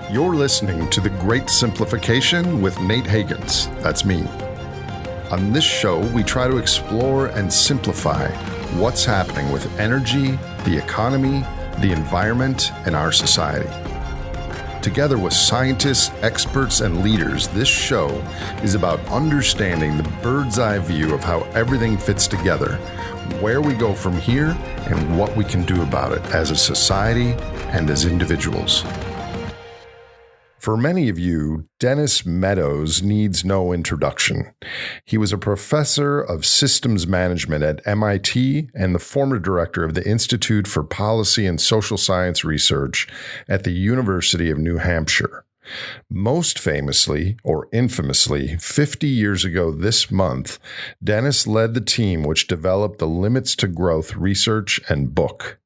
You're listening to The Great Simplification with Nate Hagens. That's me. On this show, we try to explore and simplify what's happening with energy, the economy, the environment, and our society. Together with scientists, experts, and leaders, this show is about understanding the bird's eye view of how everything fits together, where we go from here, and what we can do about it as a society and as individuals. For many of you, Dennis Meadows needs no introduction. He was a professor of systems management at MIT and the former director of the Institute for Policy and Social Science Research at the University of New Hampshire. Most famously, or infamously, 50 years ago this month, Dennis led the team which developed the Limits to Growth research and book.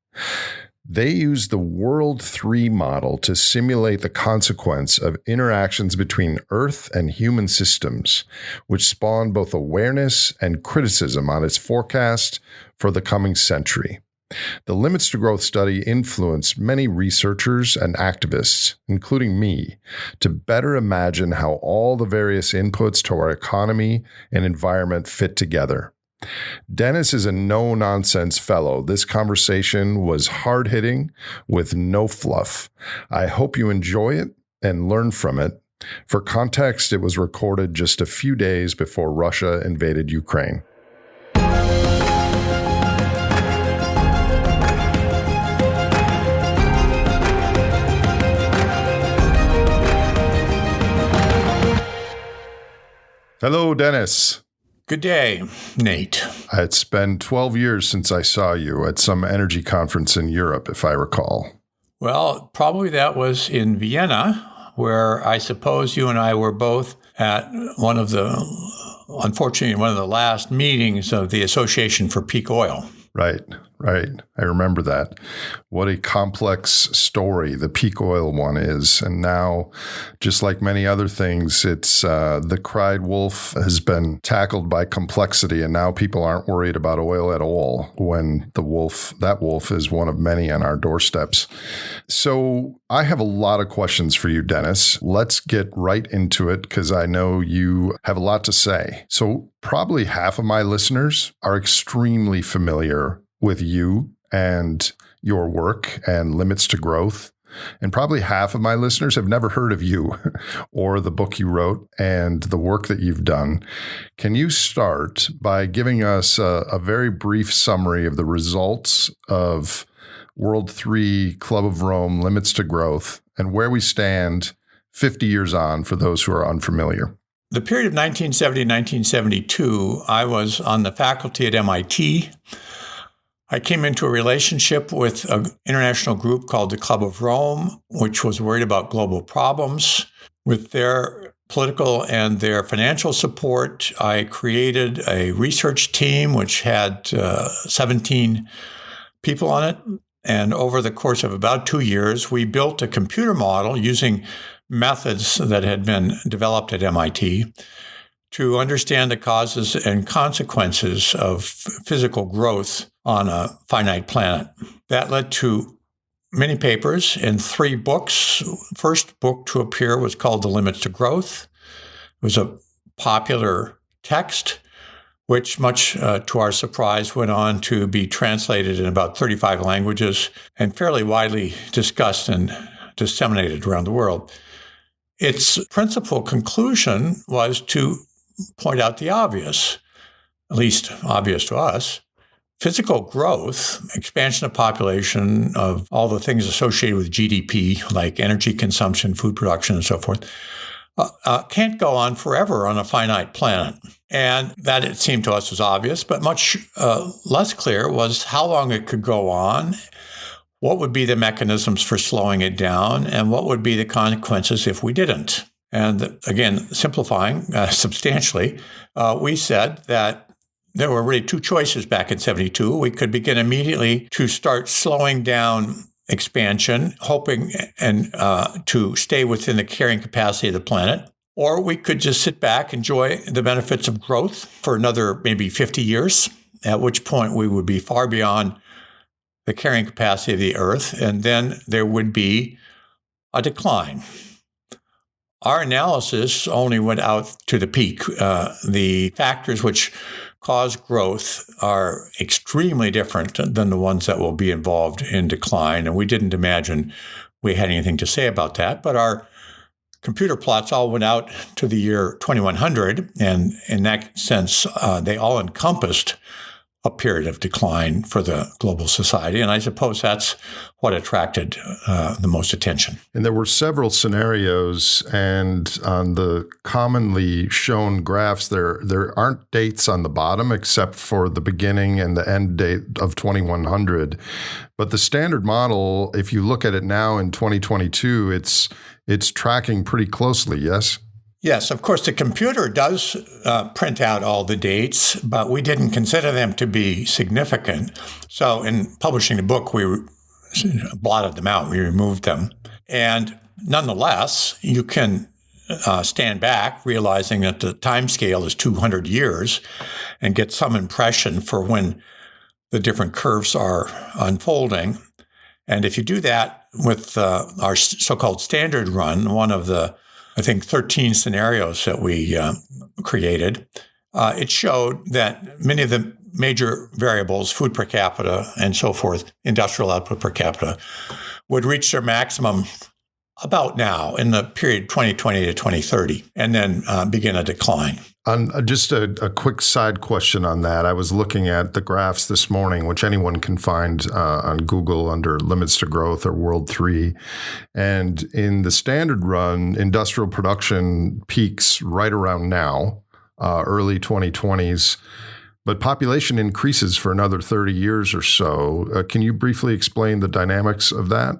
They used the World 3 model to simulate the consequence of interactions between Earth and human systems, which spawned both awareness and criticism on its forecast for the coming century. The Limits to Growth study influenced many researchers and activists, including me, to better imagine how all the various inputs to our economy and environment fit together. Dennis is a no-nonsense fellow. This conversation was hard-hitting with no fluff. I hope you enjoy it and learn from it. For context, it was recorded just a few days before Russia invaded Ukraine. Hello, Dennis. Good day, Nate. It's been 12 years since I saw you at some energy conference in Europe, if I recall. Well, probably that was in Vienna, where I suppose you and I were both at unfortunately, one of the last meetings of the Association for Peak Oil. Right. I remember that. What a complex story the peak oil one is. And now, just like many other things, it's the cried wolf has been tackled by complexity, and now people aren't worried about oil at all when that wolf is one of many on our doorsteps. So I have a lot of questions for you, Dennis. Let's get right into it because I know you have a lot to say. So probably half of my listeners are extremely familiar with you and your work and Limits to Growth. And probably half of my listeners have never heard of you or the book you wrote and the work that you've done. Can you start by giving us a very brief summary of the results of World 3 Club of Rome Limits to Growth and where we stand 50 years on for those who are unfamiliar? The period of 1970 and 1972, I was on the faculty at MIT. I came into a relationship with an international group called the Club of Rome, which was worried about global problems. With their political and their financial support, I created a research team which had 17 people on it. And over the course of about 2 years, we built a computer model using methods that had been developed at MIT to understand the causes and consequences of physical growth on a finite planet. That led to many papers and 3 books. First book to appear was called The Limits to Growth. It was a popular text, which much to our surprise went on to be translated in about 35 languages and fairly widely discussed and disseminated around the world. Its principal conclusion was to point out the obvious, at least obvious to us. Physical growth, expansion of population, of all the things associated with GDP, like energy consumption, food production, and so forth, can't go on forever on a finite planet. And that, it seemed to us, was obvious, but much less clear was how long it could go on, what would be the mechanisms for slowing it down, and what would be the consequences if we didn't. And again, simplifying substantially, we said that there were really 2 choices back in 72. We could begin immediately to start slowing down expansion, hoping and to stay within the carrying capacity of the planet. Or we could just sit back, enjoy the benefits of growth for another maybe 50 years, at which point we would be far beyond the carrying capacity of the Earth, and then there would be a decline. our analysis only went out to the peak. The factors which cause growth are extremely different than the ones that will be involved in decline. And we didn't imagine we had anything to say about that. But our computer plots all went out to the year 2100. And in that sense, they all encompassed a period of decline for the global society. And I suppose that's what attracted the most attention. And there were several scenarios, and on the commonly shown graphs, there aren't dates on the bottom except for the beginning and the end date of 2100. But the standard model, if you look at it now in 2022, it's tracking pretty closely, yes? Yes, of course, the computer does print out all the dates, but we didn't consider them to be significant. So in publishing the book, we blotted them out. We removed them. And nonetheless, you can stand back, realizing that the time scale is 200 years, and get some impression for when the different curves are unfolding. And if you do that with our so-called standard run, one of the 13 scenarios that we created, it showed that many of the major variables, food per capita and so forth, industrial output per capita, would reach their maximum about now in the period 2020 to 2030, and then begin a decline. Just a quick side question on that. I was looking at the graphs this morning, which anyone can find on Google under Limits to Growth or World 3. And in the standard run, industrial production peaks right around now, early 2020s. But population increases for another 30 years or so. Can you briefly explain the dynamics of that?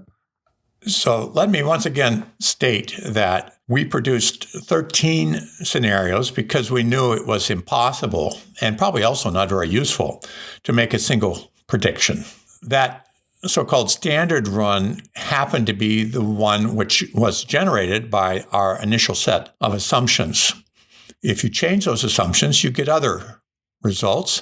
So let me once again state that we produced 13 scenarios because we knew it was impossible and probably also not very useful to make a single prediction. That so-called standard run happened to be the one which was generated by our initial set of assumptions. If you change those assumptions, you get other results.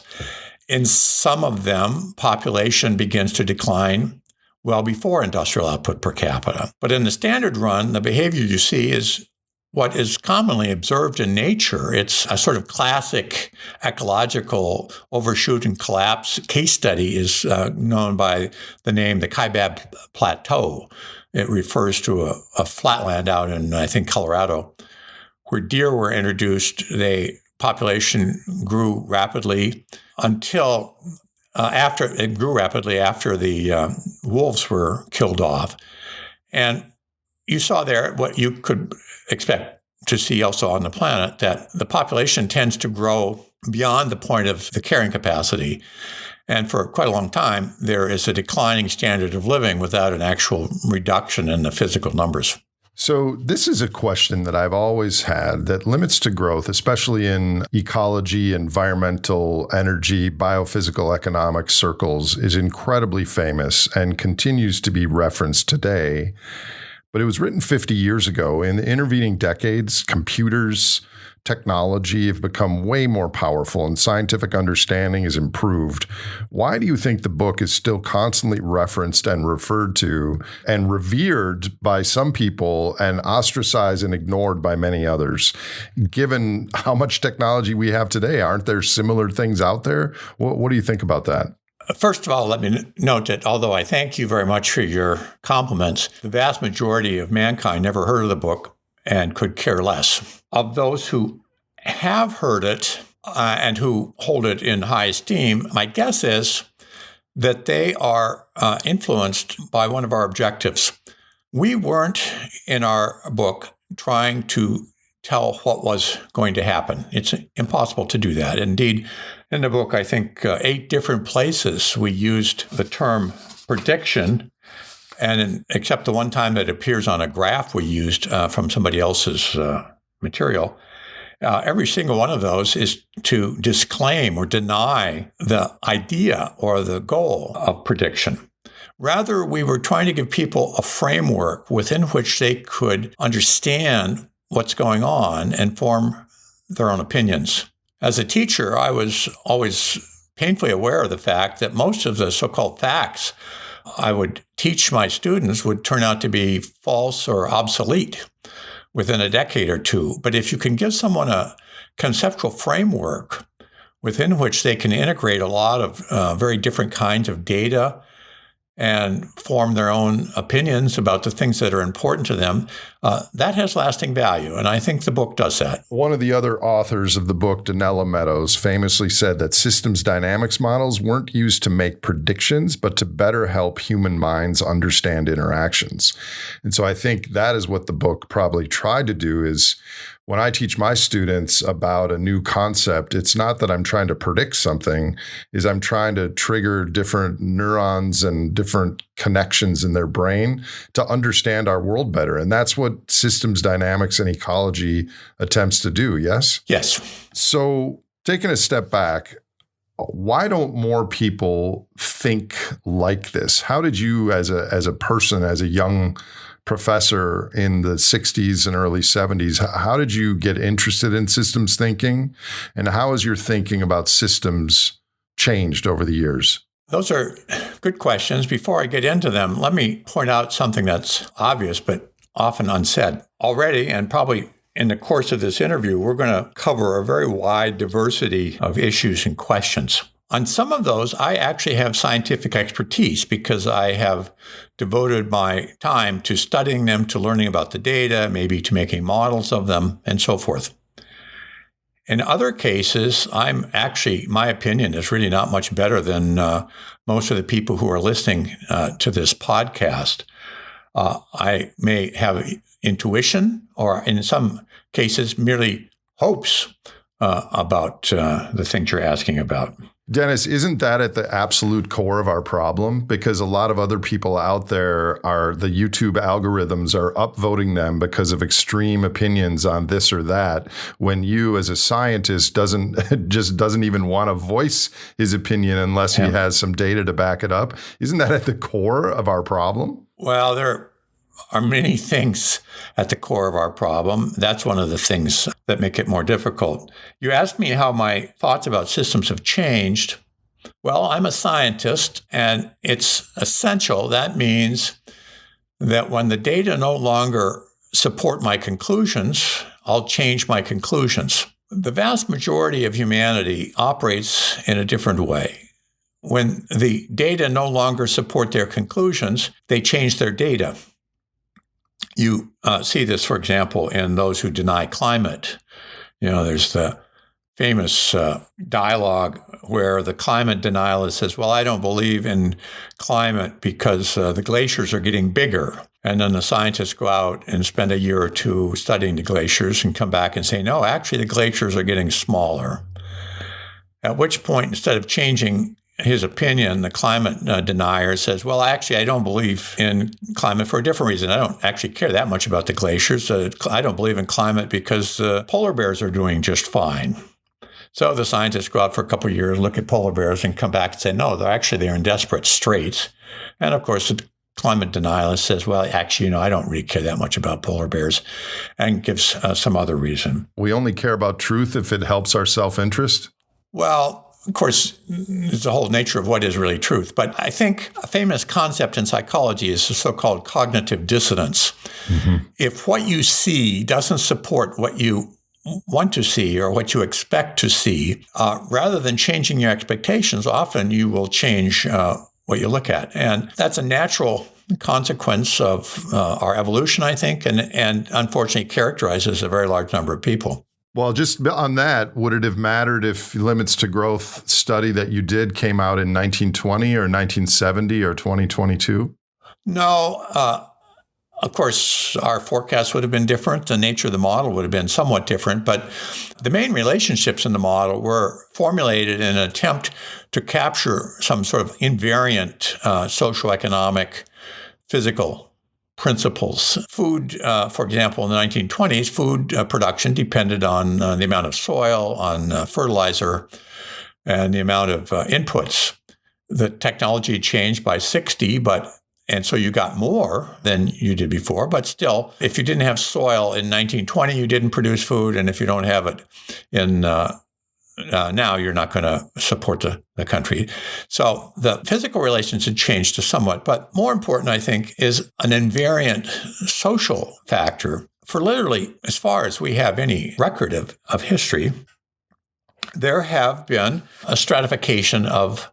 In some of them, population begins to decline well before industrial output per capita. But in the standard run, the behavior you see is what is commonly observed in nature. It's a sort of classic ecological overshoot and collapse case study is known by the name the Kaibab Plateau. It refers to a flatland out in, I think, Colorado, where deer were introduced. The population grew rapidly until after the wolves were killed off. And you saw there what you could expect to see also on the planet, that the population tends to grow beyond the point of the carrying capacity. And for quite a long time, there is a declining standard of living without an actual reduction in the physical numbers. So this is a question that I've always had, that limits to growth, especially in ecology, environmental, energy, biophysical economic circles, is incredibly famous and continues to be referenced today. But it was written 50 years ago. In the intervening decades, computers, technology have become way more powerful and scientific understanding has improved. Why do you think the book is still constantly referenced and referred to and revered by some people and ostracized and ignored by many others? Given how much technology we have today, aren't there similar things out there? What do you think about that? First of all, let me note that although I thank you very much for your compliments, the vast majority of mankind never heard of the book and could care less. Of those who have heard it and who hold it in high esteem, my guess is that they are influenced by one of our objectives. We weren't in our book trying to tell what was going to happen. It's impossible to do that. Indeed, in the book, I think 8 different places we used the term prediction, and except the one time that it appears on a graph we used from somebody else's material, every single one of those is to disclaim or deny the idea or the goal of prediction. Rather, we were trying to give people a framework within which they could understand what's going on and form their own opinions. As a teacher, I was always painfully aware of the fact that most of the so-called facts I would teach my students would turn out to be false or obsolete. within a decade or two. But if you can give someone a conceptual framework within which they can integrate a lot of very different kinds of data and form their own opinions about the things that are important to them, that has lasting value. And I think the book does that. One of the other authors of the book, Meadows, famously said that systems dynamics models weren't used to make predictions, but to better help human minds understand interactions. And so I think that is what the book probably tried to do is when I teach my students about a new concept, it's not that I'm trying to predict something, is I'm trying to trigger different neurons and different connections in their brain to understand our world better. And that's what systems dynamics and ecology attempts to do, yes? Yes. So taking a step back, why don't more people think like this? How did you as a person, as a young professor in the 60s and early 70s, how did you get interested in systems thinking? And how has your thinking about systems changed over the years? Those are good questions. Before I get into them, let me point out something that's obvious but often unsaid. Already, and probably in the course of this interview, we're going to cover a very wide diversity of issues and questions. On some of those, I actually have scientific expertise because I have devoted my time to studying them, to learning about the data, maybe to making models of them, and so forth. In other cases, my opinion is really not much better than most of the people who are listening to this podcast. I may have intuition, or in some cases, merely hopes about the things you're asking about. Dennis, isn't that at the absolute core of our problem? Because a lot of other people out there the YouTube algorithms are upvoting them because of extreme opinions on this or that, when you as a scientist doesn't even want to voice his opinion unless he has some data to back it up. Isn't that at the core of our problem? Well, there are many things at the core of our problem. That's one of the things that make it more difficult. You asked me how my thoughts about systems have changed. Well, I'm a scientist, and it's essential. That means that when the data no longer support my conclusions, I'll change my conclusions. The vast majority of humanity operates in a different way. When the data no longer support their conclusions, they change their data. You see this, for example, in those who deny climate. There's the famous dialogue where the climate denialist says, well, I don't believe in climate because the glaciers are getting bigger. And then the scientists go out and spend a year or two studying the glaciers and come back and say, no, actually, the glaciers are getting smaller. At which point, instead of changing his opinion, the climate denier says, well, actually, I don't believe in climate for a different reason. I don't actually care that much about the glaciers. I don't believe in climate because polar bears are doing just fine. So the scientists go out for a couple of years, look at polar bears, and come back and say, no, they're in desperate straits. And of course, the climate denialist says, well, actually, I don't really care that much about polar bears, and gives some other reason. We only care about truth if it helps our self-interest? Well, of course, it's the whole nature of what is really truth. But I think a famous concept in psychology is the so-called cognitive dissonance. Mm-hmm. If what you see doesn't support what you want to see or what you expect to see, rather than changing your expectations, often you will change what you look at. And that's a natural consequence of our evolution, I think, and unfortunately characterizes a very large number of people. Well, just on that, would it have mattered if Limits to Growth study that you did came out in 1920 or 1970 or 2022? No. Of course, our forecast would have been different. The nature of the model would have been somewhat different. But the main relationships in the model were formulated in an attempt to capture some sort of invariant socioeconomic, physical principles. Food, for example, in the 1920s, food production depended on the amount of soil, on fertilizer, and the amount of inputs. The technology changed by 60, and so you got more than you did before. But still, if you didn't have soil in 1920, you didn't produce food. And if you don't have it in now, you're not going to support the country. So the physical relations had changed somewhat. But more important, I think, is an invariant social factor for literally, as far as we have any record of history, there have been a stratification of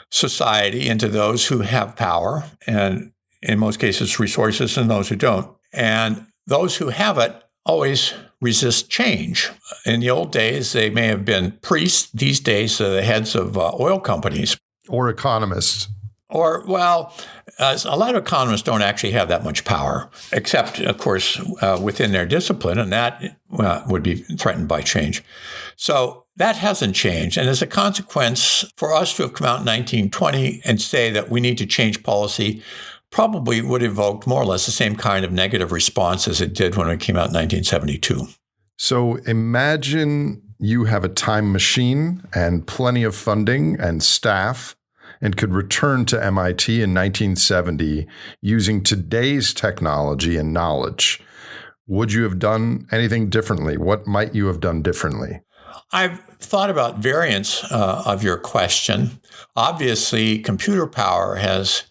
society into those who have power, and in most cases, resources, and those who don't. And those who have it always resist change. In the old days, they may have been priests. These days, they're the heads of oil companies. Or economists. Or, well, a lot of economists don't actually have that much power, except, of course, within their discipline, and that would be threatened by change. So that hasn't changed. And as a consequence, for us to have come out in 1920 and say that we need to change policy probably would evoke more or less the same kind of negative response as it did when it came out in 1972. So imagine you have a time machine and plenty of funding and staff and could return to MIT in 1970 using today's technology and knowledge. Would you have done anything differently? What might you have done differently? I've thought about variants of your question. Obviously, computer power has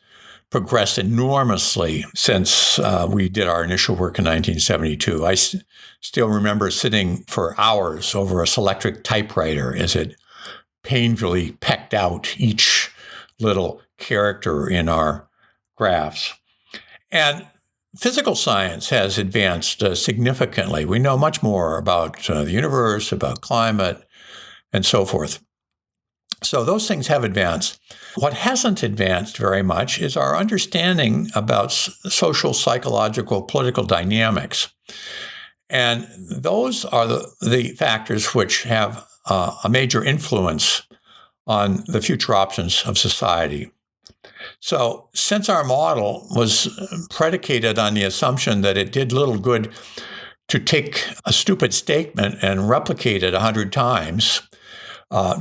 progressed enormously since we did our initial work in 1972. I still remember sitting for hours over a Selectric typewriter as it painfully pecked out each little character in our graphs. And physical science has advanced significantly. We know much more about the universe, about climate, and so forth. So those things have advanced. What hasn't advanced very much is our understanding about social, psychological, political dynamics. And those are the factors which have a major influence on the future options of society. So since our model was predicated on the assumption that it did little good to take a stupid statement and replicate it 100 times,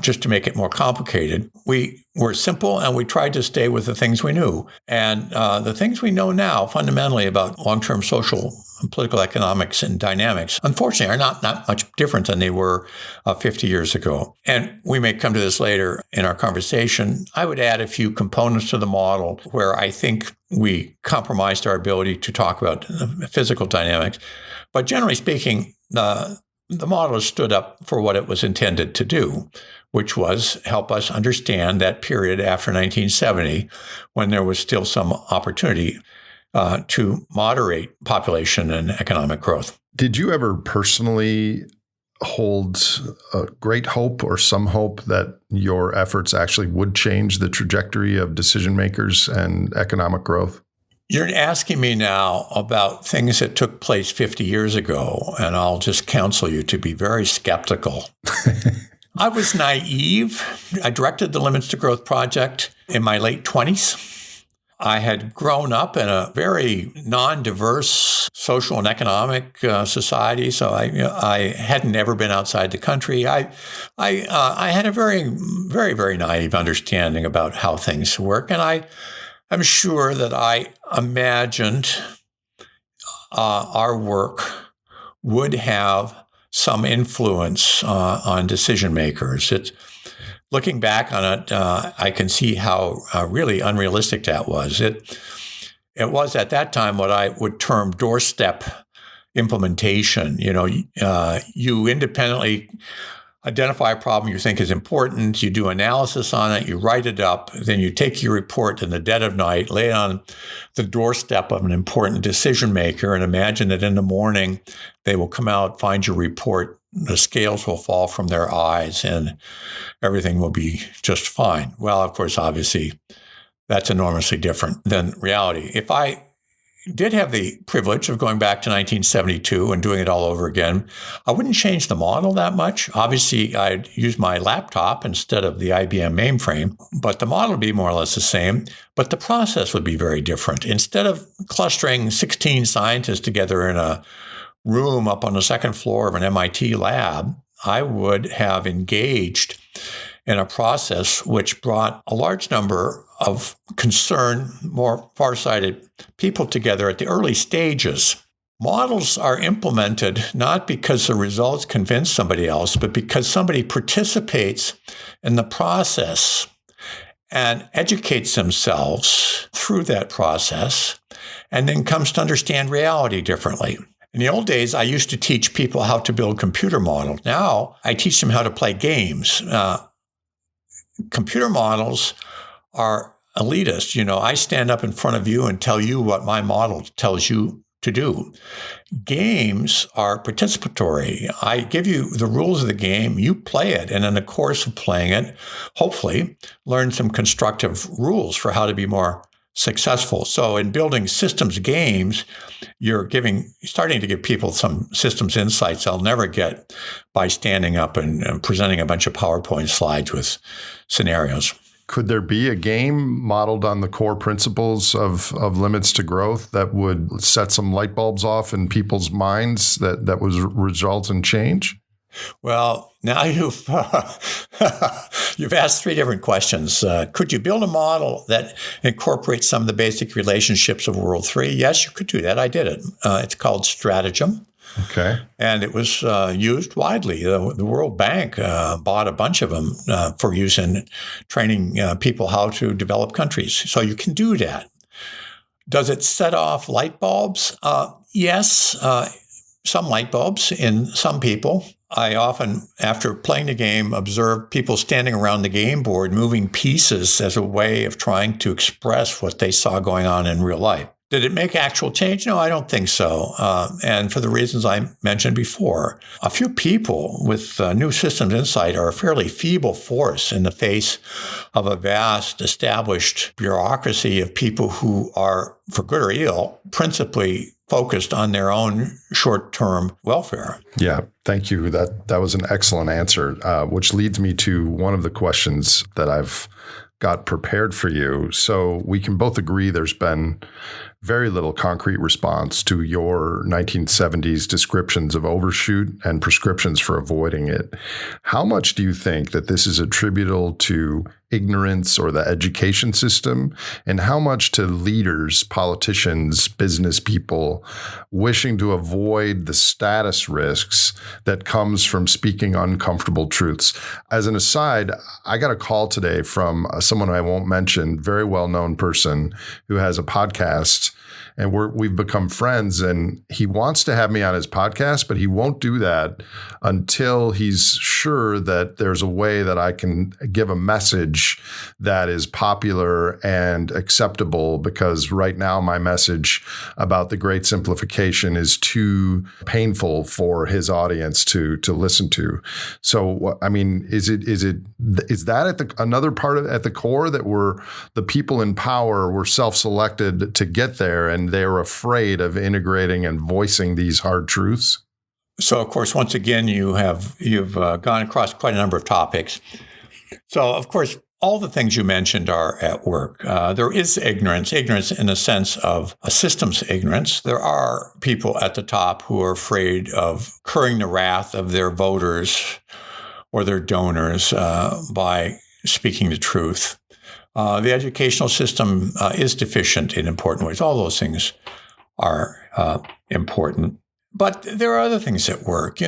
just to make it more complicated, we were simple and we tried to stay with the things we knew. And the things we know now fundamentally about long-term social and political economics and dynamics, unfortunately, are not much different than they were 50 years ago. And we may come to this later in our conversation. I would add a few components to the model where I think we compromised our ability to talk about physical dynamics. But generally speaking, the model has stood up for what it was intended to do, which was help us understand that period after 1970 when there was still some opportunity to moderate population and economic growth. Did you ever personally hold a great hope or some hope that your efforts actually would change the trajectory of decision makers and economic growth? You're asking me now about things that took place 50 years ago, and I'll just counsel you to be very skeptical. I was naive. I directed the Limits to Growth project in my late 20s. I had grown up in a very non-diverse social and economic society, so I hadn't ever been outside the country. I had a very, very, very naive understanding about how things work, and I'm sure that I imagined our work would have some influence on decision makers. Looking back on it, I can see how really unrealistic that was. It was at that time what I would term doorstep implementation. You independently identify a problem you think is important, you do analysis on it, you write it up, then you take your report in the dead of night, lay it on the doorstep of an important decision maker, and imagine that in the morning they will come out, find your report, the scales will fall from their eyes, and everything will be just fine. Well, of course, obviously, that's enormously different than reality. If I did have the privilege of going back to 1972 and doing it all over again, I wouldn't change the model that much. Obviously, I'd use my laptop instead of the IBM mainframe, but the model would be more or less the same, but the process would be very different. Instead of clustering 16 scientists together in a room up on the second floor of an MIT lab, I would have engaged in a process which brought a large number of concerned, more farsighted people together at the early stages. Models are implemented not because the results convince somebody else, but because somebody participates in the process and educates themselves through that process and then comes to understand reality differently. In the old days, I used to teach people how to build computer models. Now I teach them how to play games. Computer models are elitist. I stand up in front of you and tell you what my model tells you to do. Games are participatory. I give you the rules of the game, you play it, and in the course of playing it, hopefully learn some constructive rules for how to be more successful. So in building systems games, you're starting to give people some systems insights they'll never get by standing up and presenting a bunch of PowerPoint slides with scenarios. Could there be a game modeled on the core principles of limits to growth that would set some light bulbs off in people's minds that would result in change? Well, now you've asked three different questions. Could you build a model that incorporates some of the basic relationships of World 3? Yes, you could do that. I did it. It's called Stratagem. Okay. And it was used widely. The World Bank bought a bunch of them for use in training people how to develop countries. So you can do that. Does it set off light bulbs? Yes, some light bulbs in some people. I often, after playing the game, observe people standing around the game board moving pieces as a way of trying to express what they saw going on in real life. Did it make actual change? No, I don't think so. And for the reasons I mentioned before, a few people with new systems insight are a fairly feeble force in the face of a vast established bureaucracy of people who are, for good or ill, principally focused on their own short-term welfare. Yeah, thank you. That was an excellent answer, which leads me to one of the questions that I've got prepared for you. So we can both agree there's been very little concrete response to your 1970s descriptions of overshoot and prescriptions for avoiding it. How much do you think that this is attributable to ignorance or the education system, and how much to leaders, politicians, business people wishing to avoid the status risks that comes from speaking uncomfortable truths? As an aside, I got a call today from someone I won't mention, very well-known person who has a podcast, and we've become friends, and he wants to have me on his podcast, but he won't do that until he's sure that there's a way that I can give a message that is popular and acceptable, because right now my message about the great simplification is too painful for his audience to listen to. So, I mean, is that another part of at the core that the people in power were self-selected to get there, and they're afraid of integrating and voicing these hard truths? So, of course, once again, you've gone across quite a number of topics. So, of course, all the things you mentioned are at work. There is ignorance in the sense of a systems ignorance. There are people at the top who are afraid of incurring the wrath of their voters or their donors by speaking the truth. The educational system is deficient in important ways. All those things are important. But there are other things at work. We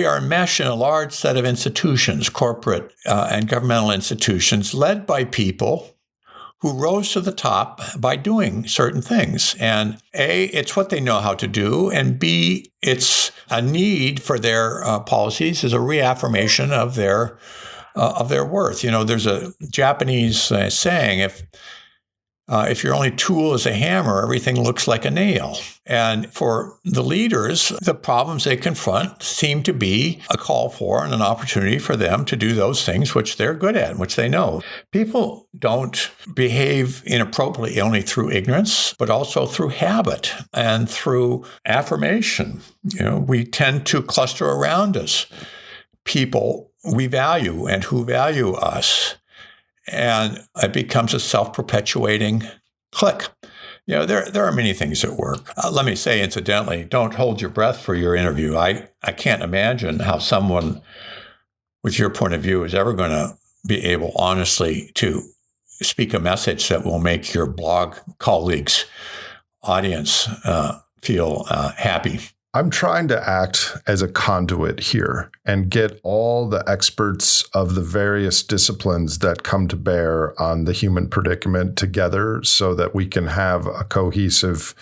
are enmeshed in a large set of institutions, corporate and governmental institutions, led by people who rose to the top by doing certain things. And A, it's what they know how to do, and B, it's a need for their policies as a reaffirmation of their worth. There's a Japanese saying, if your only tool is a hammer, everything looks like a nail. And for the leaders, the problems they confront seem to be a call for and an opportunity for them to do those things which they're good at, which they know. People don't behave inappropriately only through ignorance, but also through habit and through affirmation. We tend to cluster around us people we value and who value us. And it becomes a self-perpetuating clique. There are many things at work. Let me say, incidentally, don't hold your breath for your interview. I can't imagine how someone with your point of view is ever going to be able honestly to speak a message that will make your blog colleagues' audience feel happy. I'm trying to act as a conduit here and get all the experts of the various disciplines that come to bear on the human predicament together so that we can have a cohesive,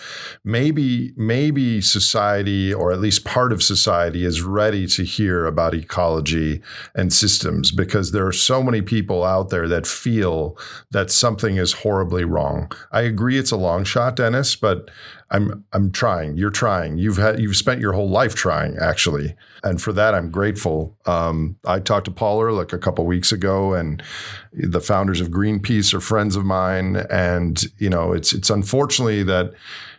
maybe society, or at least part of society, is ready to hear about ecology and systems, because there are so many people out there that feel that something is horribly wrong. I agree it's a long shot, Dennis, but I'm trying. You're trying. You've spent your whole life trying, actually, and for that I'm grateful. I talked to Paul Ehrlich a couple weeks ago, and the founders of Greenpeace are friends of mine. And it's unfortunately that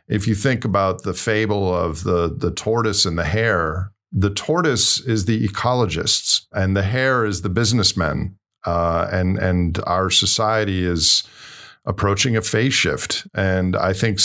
if you think about the fable of the tortoise and the hare, the tortoise is the ecologists, and the hare is the businessmen, and our society is approaching a phase shift. And I think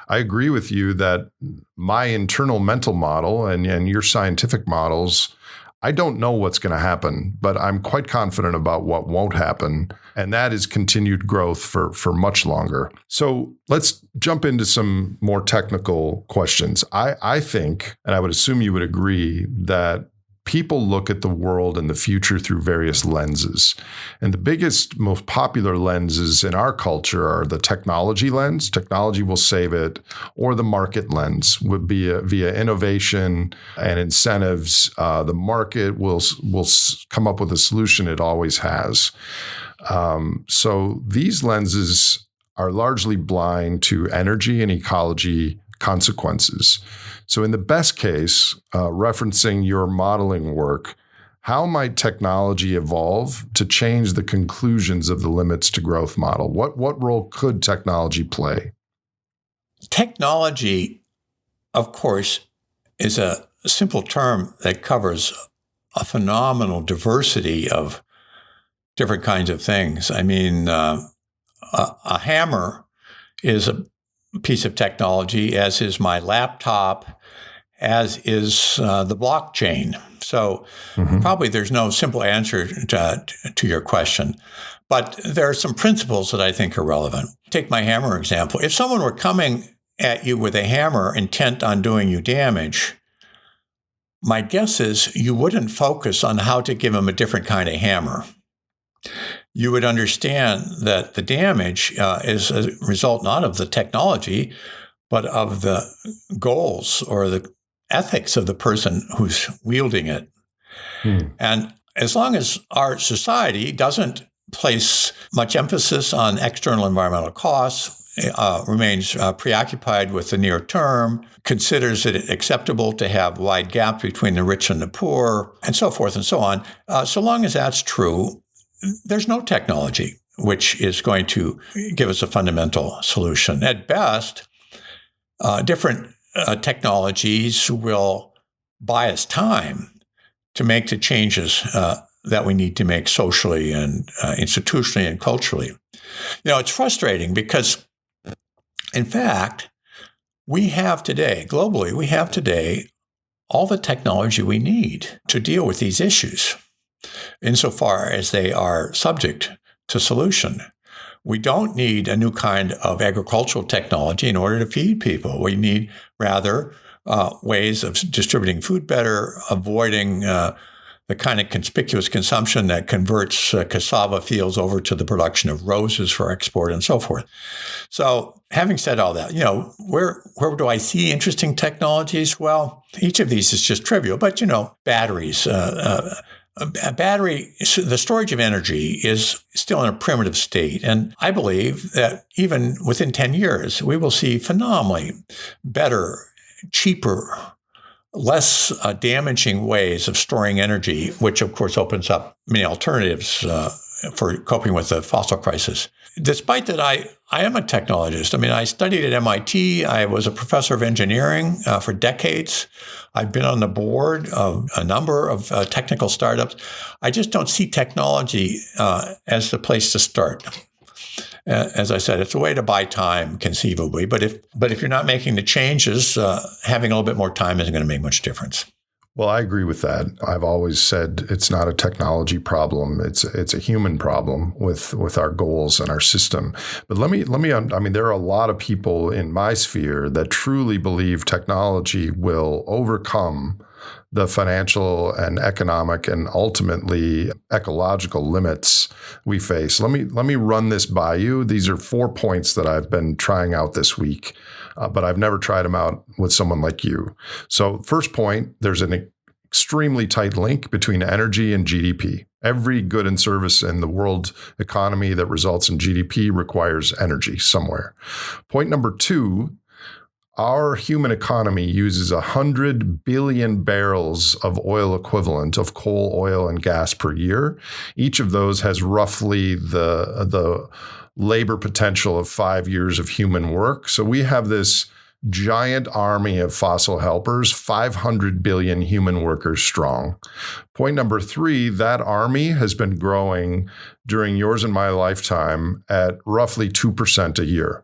I agree with you that my internal mental model and your scientific models, I don't know what's going to happen, but I'm quite confident about what won't happen. And that is continued growth for much longer. So let's jump into some more technical questions. I think, and I would assume you would agree, that people look at the world and the future through various lenses. And the biggest, most popular lenses in our culture are the technology lens, technology will save it, or the market lens would be via innovation and incentives. The market will come up with a solution, it always has. So these lenses are largely blind to energy and ecology consequences. So in the best case, referencing your modeling work, how might technology evolve to change the conclusions of the limits to growth model? What role could technology play? Technology, of course, is a simple term that covers a phenomenal diversity of different kinds of things. I mean, a hammer is a piece of technology, as is my laptop, as is the blockchain. So probably there's no simple answer to your question. But there are some principles that I think are relevant. Take my hammer example. If someone were coming at you with a hammer intent on doing you damage, my guess is you wouldn't focus on how to give them a different kind of hammer. You would understand that the damage is a result not of the technology, but of the goals or the ethics of the person who's wielding it. And as long as our society doesn't place much emphasis on external environmental costs, remains preoccupied with the near term, considers it acceptable to have wide gaps between the rich and the poor, and so forth and so on, so long as that's true, there's no technology which is going to give us a fundamental solution. At best, different technologies will buy us time to make the changes that we need to make socially and institutionally and culturally. It's frustrating because, in fact, globally, we have today all the technology we need to deal with these issues, insofar as they are subject to solution. We don't need a new kind of agricultural technology in order to feed people. We need rather ways of distributing food better, avoiding the kind of conspicuous consumption that converts cassava fields over to the production of roses for export and so forth. So having said all that, where do I see interesting technologies? Well, each of these is just trivial, but, batteries, a battery, the storage of energy is still in a primitive state. And I believe that even within 10 years, we will see phenomenally better, cheaper, less damaging ways of storing energy, which of course opens up many alternatives for coping with the fossil crisis. Despite that, I am a technologist. I mean, I studied at MIT. I was a professor of engineering for decades. I've been on the board of a number of technical startups. I just don't see technology as the place to start. As I said, it's a way to buy time, conceivably. But if you're not making the changes, having a little bit more time isn't going to make much difference. Well, I agree with that. I've always said it's not a technology problem. It's a human problem with our goals and our system. But let me, I mean, there are a lot of people in my sphere that truly believe technology will overcome the financial and economic and ultimately ecological limits we face. Let me run this by you. These are 4 points that I've been trying out this week, but I've never tried them out with someone like you. So first point, there's an extremely tight link between energy and GDP. Every good and service in the world economy that results in GDP requires energy somewhere. Point number 2, our human economy uses 100 billion barrels of oil equivalent of coal, oil, and gas per year. Each of those has roughly the labor potential of 5 years of human work. So we have this giant army of fossil helpers, 500 billion human workers strong. Point number 3, that army has been growing during yours and my lifetime at roughly 2% a year.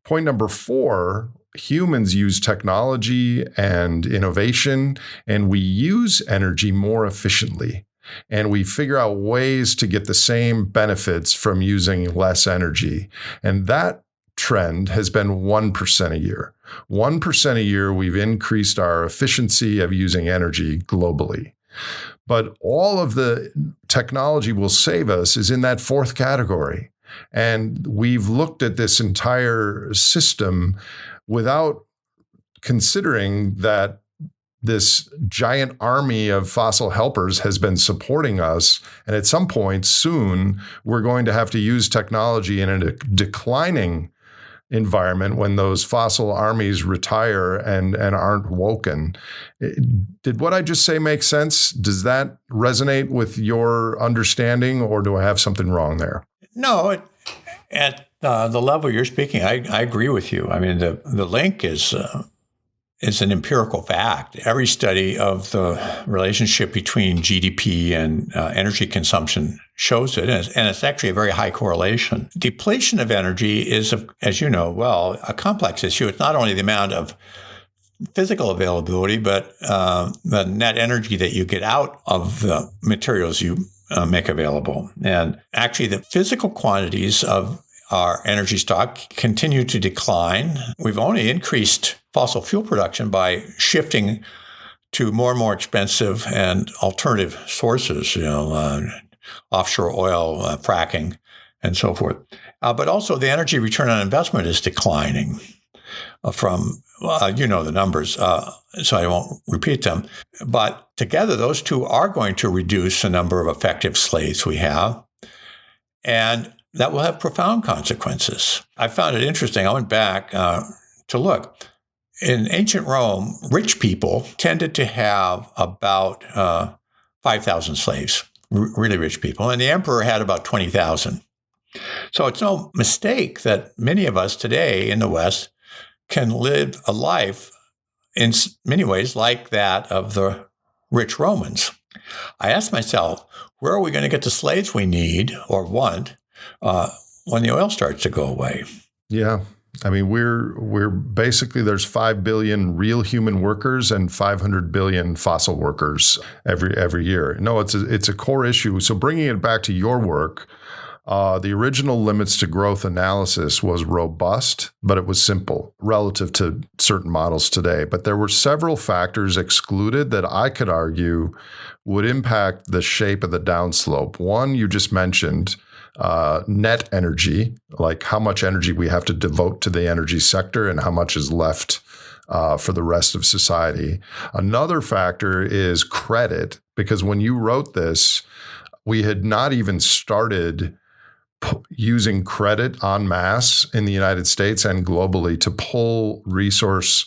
Point number 4, humans use technology and innovation, and we use energy more efficiently. And we figure out ways to get the same benefits from using less energy. And that trend has been 1% a year. 1% a year, we've increased our efficiency of using energy globally. But all of the technology will save us is in that 4th category. And we've looked at this entire system without considering that this giant army of fossil helpers has been supporting us. And at some point soon, we're going to have to use technology in a declining environment when those fossil armies retire and aren't woken. Did what I just say make sense? Does that resonate with your understanding, or do I have something wrong there? No, at the level you're speaking, I agree with you. I mean, the link is an empirical fact. Every study of the relationship between GDP and energy consumption shows it, and it's actually a very high correlation. Depletion of energy is, as you know well, a complex issue. It's not only the amount of physical availability, but the net energy that you get out of the materials you make available. And actually, the physical quantities of our energy stock continue to decline. We've only increased fossil fuel production by shifting to more and more expensive and alternative sources, offshore oil, fracking, and so forth. But also the energy return on investment is declining from, the numbers, so I won't repeat them. But together, those two are going to reduce the number of effective slaves we have. And that will have profound consequences. I found it interesting. I went back to look. In ancient Rome, rich people tended to have about 5,000 slaves, really rich people, and the emperor had about 20,000. So it's no mistake that many of us today in the West can live a life in many ways like that of the rich Romans. I asked myself, where are we going to get the slaves we need or want when the oil starts to go away? Yeah. I mean, we're basically, there's 5 billion real human workers and 500 billion fossil workers every year. No, it's a core issue. So bringing it back to your work, the original limits to growth analysis was robust, but it was simple relative to certain models today. But there were several factors excluded that I could argue would impact the shape of the downslope. One, you just mentioned, net energy, like how much energy we have to devote to the energy sector and how much is left for the rest of society. Another factor is credit, because when you wrote this, we had not even started using credit en masse in the United States and globally to pull resources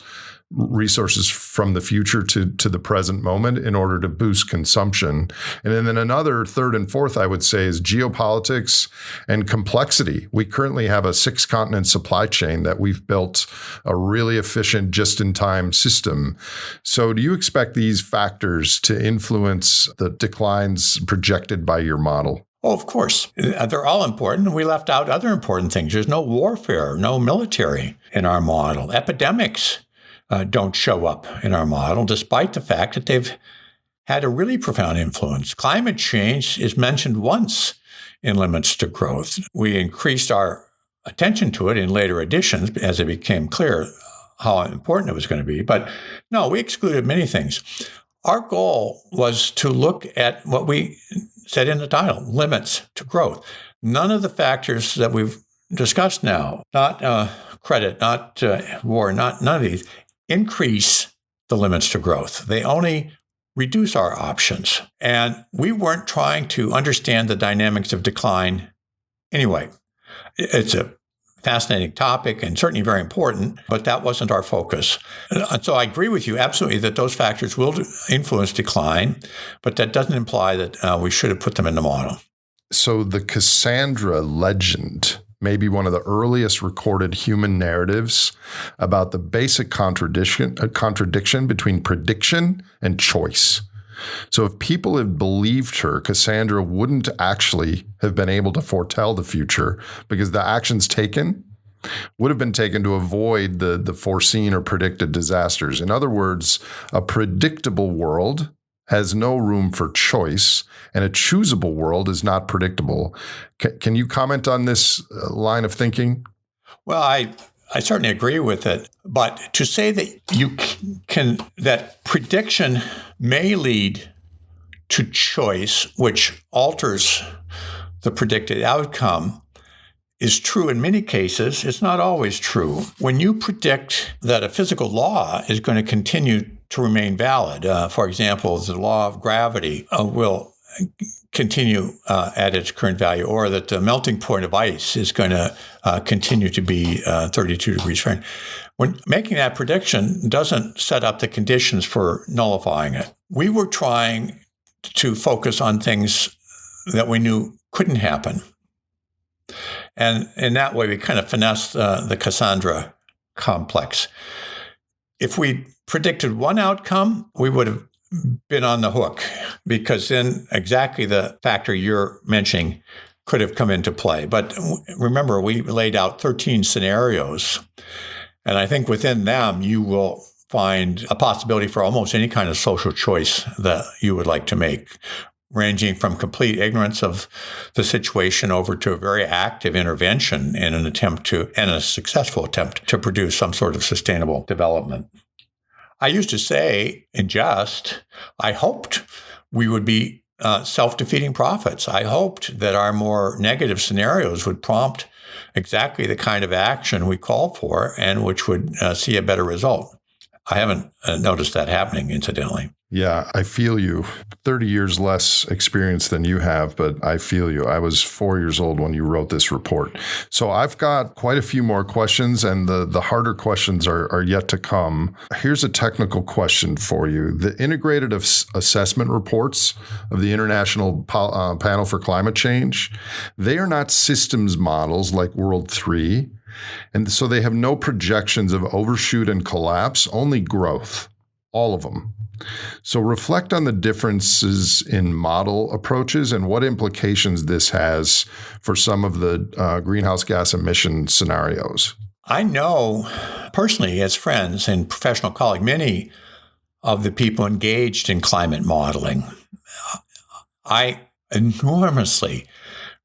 from the future to the present moment in order to boost consumption. And then another third and fourth, I would say, is geopolitics and complexity. We currently have a 6-continent supply chain that we've built a really efficient just-in-time system. So do you expect these factors to influence the declines projected by your model? Oh, of course. They're all important. We left out other important things. There's no warfare, no military in our model. Epidemics don't show up in our model, despite the fact that they've had a really profound influence. Climate change is mentioned once in limits to growth. We increased our attention to it in later editions as it became clear how important it was going to be. But no, we excluded many things. Our goal was to look at what we said in the title, limits to growth. None of the factors that we've discussed now, not credit, not war, none of these, increase the limits to growth. They only reduce our options. And we weren't trying to understand the dynamics of decline anyway. It's a fascinating topic and certainly very important, but that wasn't our focus. And so I agree with you absolutely that those factors will influence decline, but that doesn't imply that we should have put them in the model. So the Cassandra legend may be one of the earliest recorded human narratives about the basic contradiction between prediction and choice. So if people had believed her, Cassandra wouldn't actually have been able to foretell the future because the actions taken would have been taken to avoid the foreseen or predicted disasters. In other words, a predictable world has no room for choice, and a choosable world is not predictable. Can you comment on this line of thinking? Well, I certainly agree with it, but to say that that prediction may lead to choice, which alters the predicted outcome, is true in many cases. It's not always true. When you predict that a physical law is going to continue to remain valid, for example, the law of gravity will continue at its current value, or that the melting point of ice is going to continue to be 32 degrees Fahrenheit. When making that prediction doesn't set up the conditions for nullifying it. We were trying to focus on things that we knew couldn't happen. And in that way, we kind of finessed the Cassandra complex. If we predicted one outcome, we would have been on the hook, because then exactly the factor you're mentioning could have come into play. But remember, we laid out 13 scenarios, and I think within them you will find a possibility for almost any kind of social choice that you would like to make, ranging from complete ignorance of the situation over to a very active intervention in an attempt to, and a successful attempt to produce some sort of sustainable development. I used to say in jest, I hoped we would be self-defeating prophets. I hoped that our more negative scenarios would prompt exactly the kind of action we called for and which would see a better result. I haven't noticed that happening, incidentally. Yeah, I feel you. 30 years less experience than you have, but I feel you. I was 4 years old when you wrote this report. So I've got quite a few more questions, and the harder questions are yet to come. Here's a technical question for you. The integrated assessment reports of the International Panel for Climate Change, they are not systems models like World 3, and so they have no projections of overshoot and collapse, only growth, all of them. So reflect on the differences in model approaches and what implications this has for some of the greenhouse gas emission scenarios. I know personally, as friends and professional colleagues, many of the people engaged in climate modeling. I enormously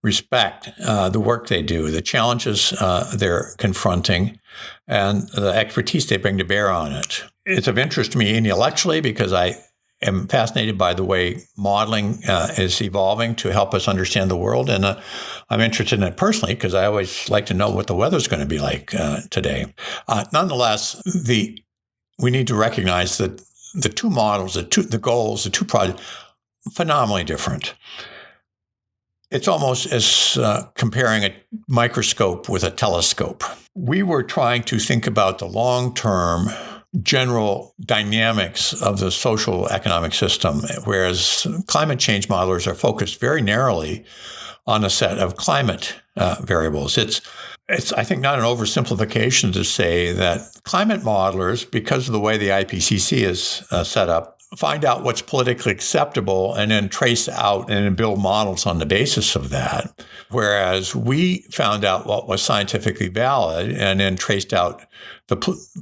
respect the work they do, the challenges they're confronting, and the expertise they bring to bear on it. It's of interest to me intellectually because I am fascinated by the way modeling is evolving to help us understand the world. And I'm interested in it personally because I always like to know what the weather's going to be like today. Nonetheless, we need to recognize that the two models, the goals, the two projects, phenomenally different. It's almost as comparing a microscope with a telescope. We were trying to think about the long-term general dynamics of the social economic system, whereas climate change modelers are focused very narrowly on a set of climate variables. It's I think, not an oversimplification to say that climate modelers, because of the way the IPCC is set up, find out what's politically acceptable and then trace out and then build models on the basis of that. Whereas we found out what was scientifically valid and then traced out the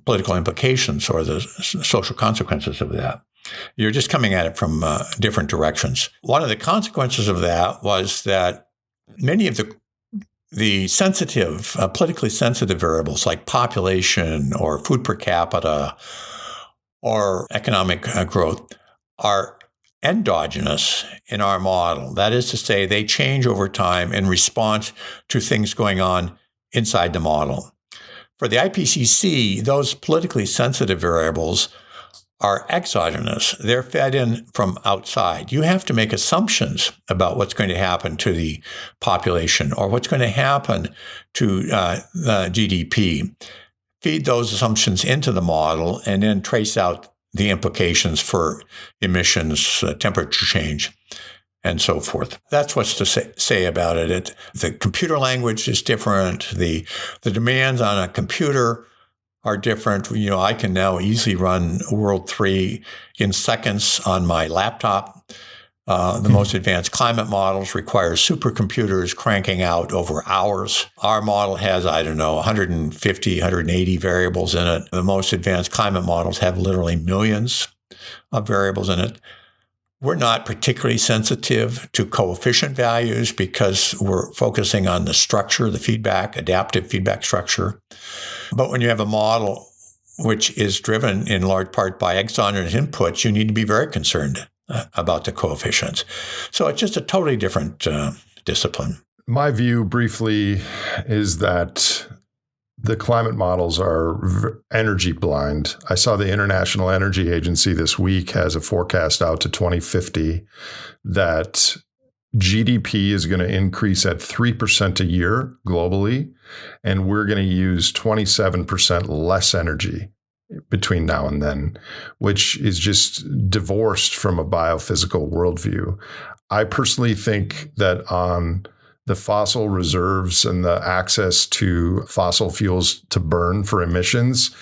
political implications or the social consequences of that. You're just coming at it from different directions. One of the consequences of that was that many of the sensitive, politically sensitive variables like population or food per capita or economic growth are endogenous in our model. That is to say, they change over time in response to things going on inside the model. For the IPCC, those politically sensitive variables are exogenous. They're fed in from outside. You have to make assumptions about what's going to happen to the population or what's going to happen to GDP. Feed those assumptions into the model and then trace out the implications for emissions, temperature change, and so forth. That's what's to say about it. The computer language is different. The demands on a computer are different. I can now easily run World 3 in seconds on my laptop. The most advanced climate models require supercomputers cranking out over hours. Our model has, 150, 180 variables in it. The most advanced climate models have literally millions of variables in it. We're not particularly sensitive to coefficient values because we're focusing on the structure, the feedback, adaptive feedback structure. But when you have a model which is driven in large part by exogenous inputs, you need to be very concerned about the coefficients. So it's just a totally different discipline. My view briefly is that the climate models are energy blind. I saw the International Energy Agency this week has a forecast out to 2050 that GDP is going to increase at 3% a year globally, and we're going to use 27% less energy between now and then, which is just divorced from a biophysical worldview. I personally think that on the fossil reserves and the access to fossil fuels to burn for emissions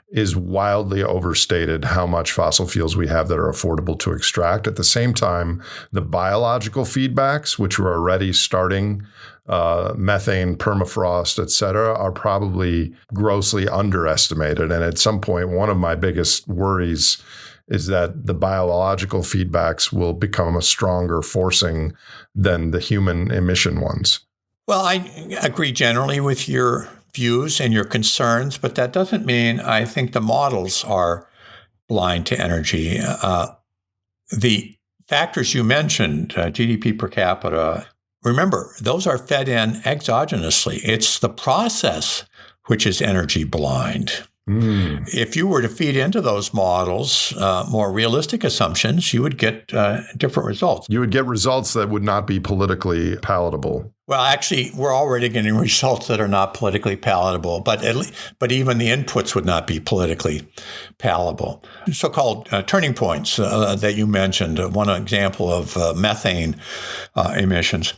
is wildly overstated how much fossil fuels we have that are affordable to extract. At the same time, the biological feedbacks, which are already starting, methane, permafrost, et cetera, are probably grossly underestimated. And at some point, one of my biggest worries is that the biological feedbacks will become a stronger forcing than the human emission ones. Well, I agree generally with your views and your concerns, but that doesn't mean I think the models are blind to energy. The factors you mentioned, GDP per capita, remember, those are fed in exogenously. It's the process which is energy blind. If you were to feed into those models more realistic assumptions, you would get different results. You would get results that would not be politically palatable. Well, actually, we're already getting results that are not politically palatable, but even the inputs would not be politically palatable. So-called turning points that you mentioned, one example of methane emissions,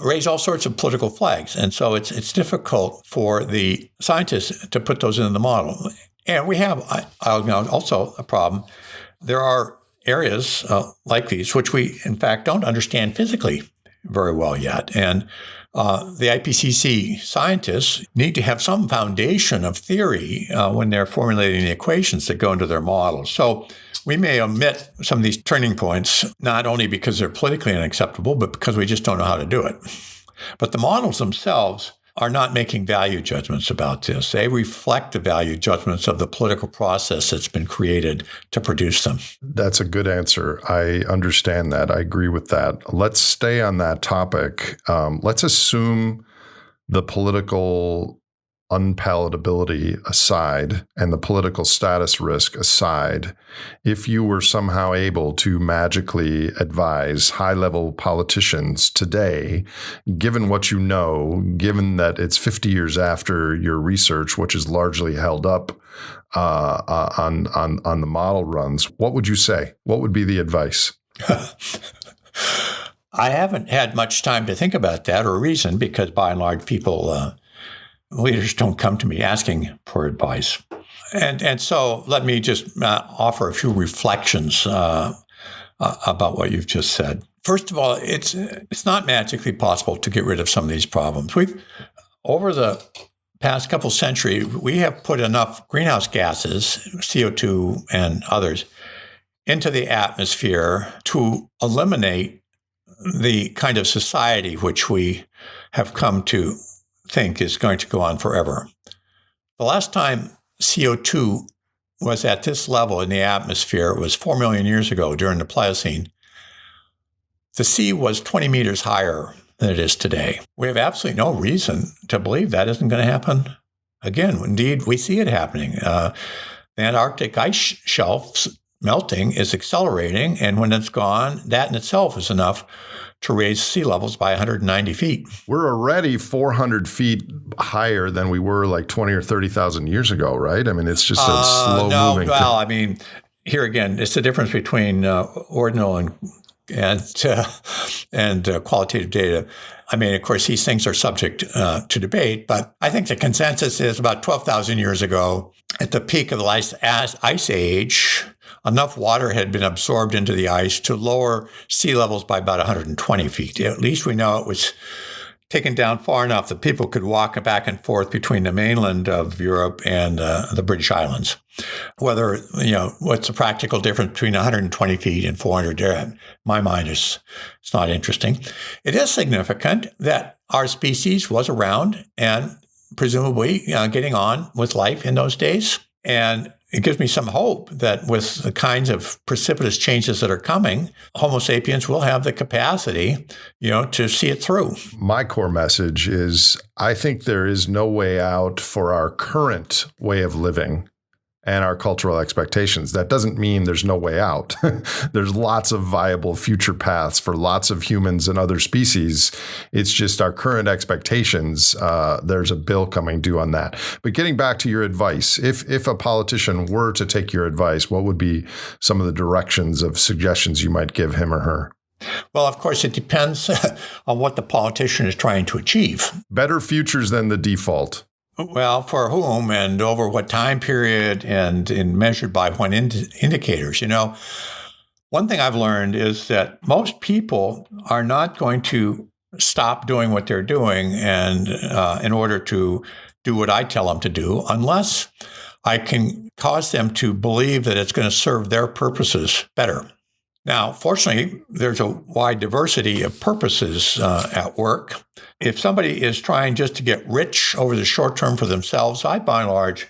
raise all sorts of political flags. And so it's difficult for the scientists to put those into the model. And we have also a problem. There are areas like these which we, in fact, don't understand physically very well yet. And the IPCC scientists need to have some foundation of theory when they're formulating the equations that go into their models. So we may omit some of these turning points, not only because they're politically unacceptable, but because we just don't know how to do it. But the models themselves are not making value judgments about this. They reflect the value judgments of the political process that's been created to produce them. That's a good answer. I understand that. I agree with that. Let's stay on that topic. Let's assume the political unpalatability aside and the political status risk aside, if you were somehow able to magically advise high-level politicians today, given what you know, given that it's 50 years after your research, which is largely held up on the model runs, what would you say? What would be the advice? I haven't had much time to think about that or reason because by and large leaders don't come to me asking for advice. And so let me just offer a few reflections about what you've just said. First of all, it's not magically possible to get rid of some of these problems. Over the past couple centuries, we have put enough greenhouse gases, CO2 and others, into the atmosphere to eliminate the kind of society which we have come to think is going to go on forever. The last time CO2 was at this level in the atmosphere was 4 million years ago during the Pliocene. The sea was 20 meters higher than it is today. We have absolutely no reason to believe that isn't going to happen again. Indeed, we see it happening. The Antarctic ice shelf melting is accelerating, and when it's gone, that in itself is enough to raise sea levels by 190 feet. We're already 400 feet higher than we were like 20 or 30,000 years ago, right? I mean, it's just a slow moving thing. Well, I mean, here again, it's the difference between ordinal and qualitative data. I mean, of course, these things are subject to debate, but I think the consensus is about 12,000 years ago, at the peak of the ice age, enough water had been absorbed into the ice to lower sea levels by about 120 feet. At least we know it was taken down far enough that people could walk back and forth between the mainland of Europe and the British Islands. Whether, what's the practical difference between 120 feet and 400, in my mind, it's not interesting. It is significant that our species was around and presumably getting on with life in those days. And it gives me some hope that with the kinds of precipitous changes that are coming, Homo sapiens will have the capacity, to see it through. My core message is I think there is no way out for our current way of living and our cultural expectations. That doesn't mean there's no way out. There's lots of viable future paths for lots of humans and other species. It's just our current expectations. There's a bill coming due on that. But getting back to your advice, if a politician were to take your advice, what would be some of the directions of suggestions you might give him or her? Well, of course, it depends on what the politician is trying to achieve. Better futures than the default. Well, for whom and over what time period and measured by what indicators? One thing I've learned is that most people are not going to stop doing what they're doing and in order to do what I tell them to do, unless I can cause them to believe that it's going to serve their purposes better. Now, fortunately, there's a wide diversity of purposes at work. If somebody is trying just to get rich over the short term for themselves, I, by and large,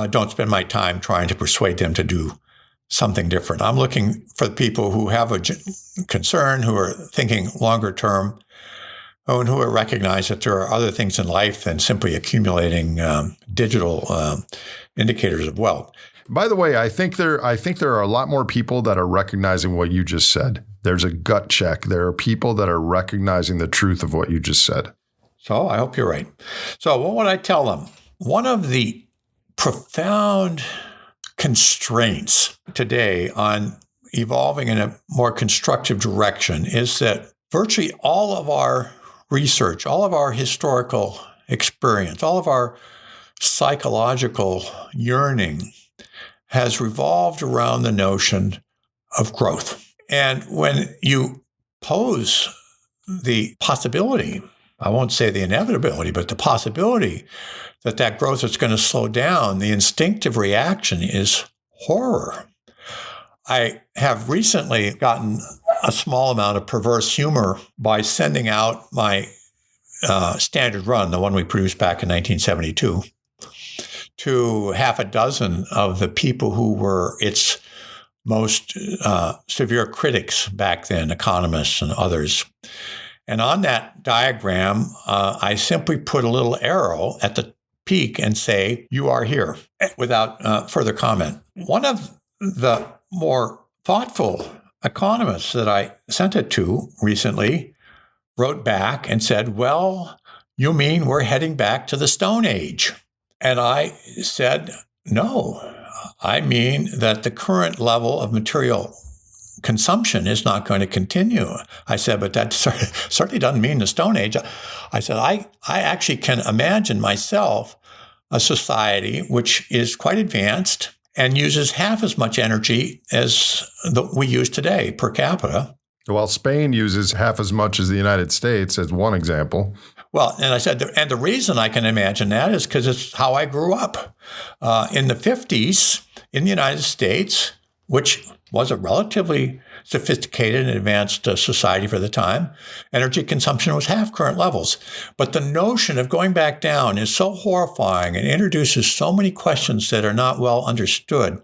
don't spend my time trying to persuade them to do something different. I'm looking for the people who have a concern, who are thinking longer term, and who recognize that there are other things in life than simply accumulating digital indicators of wealth. By the way, I think there are a lot more people that are recognizing what you just said. There's a gut check. There are people that are recognizing the truth of what you just said. So I hope you're right. So what would I tell them? One of the profound constraints today on evolving in a more constructive direction is that virtually all of our research, all of our historical experience, all of our psychological yearning has revolved around the notion of growth. And when you pose the possibility, I won't say the inevitability, but the possibility that growth is going to slow down, the instinctive reaction is horror. I have recently gotten a small amount of perverse humor by sending out my standard run, the one we produced back in 1972, to half a dozen of the people who were its most severe critics back then, economists and others. And on that diagram, I simply put a little arrow at the peak and say, "You are here," without further comment. One of the more thoughtful economists that I sent it to recently wrote back and said, "Well, you mean we're heading back to the Stone Age?" And I said, "No, I mean that the current level of material consumption is not going to continue." I said, "But that certainly doesn't mean the Stone Age." I said, I actually can imagine myself a society which is quite advanced and uses half as much energy as we use today per capita. Well, Spain uses half as much as the United States, as one example. Well, and I said, and the reason I can imagine that is because it's how I grew up. In the 50s, in the United States, which was a relatively sophisticated and advanced society for the time, energy consumption was half current levels. But the notion of going back down is so horrifying and introduces so many questions that are not well understood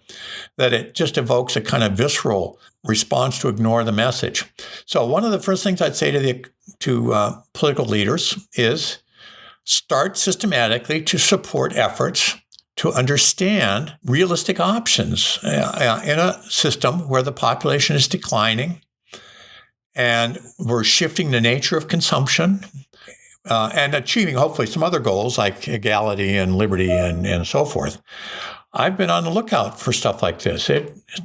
that it just evokes a kind of visceral response to ignore the message. So one of the first things I'd say to political leaders is start systematically to support efforts to understand realistic options in a system where the population is declining and we're shifting the nature of consumption and achieving hopefully some other goals like equality and liberty and so forth. I've been on the lookout for stuff like this.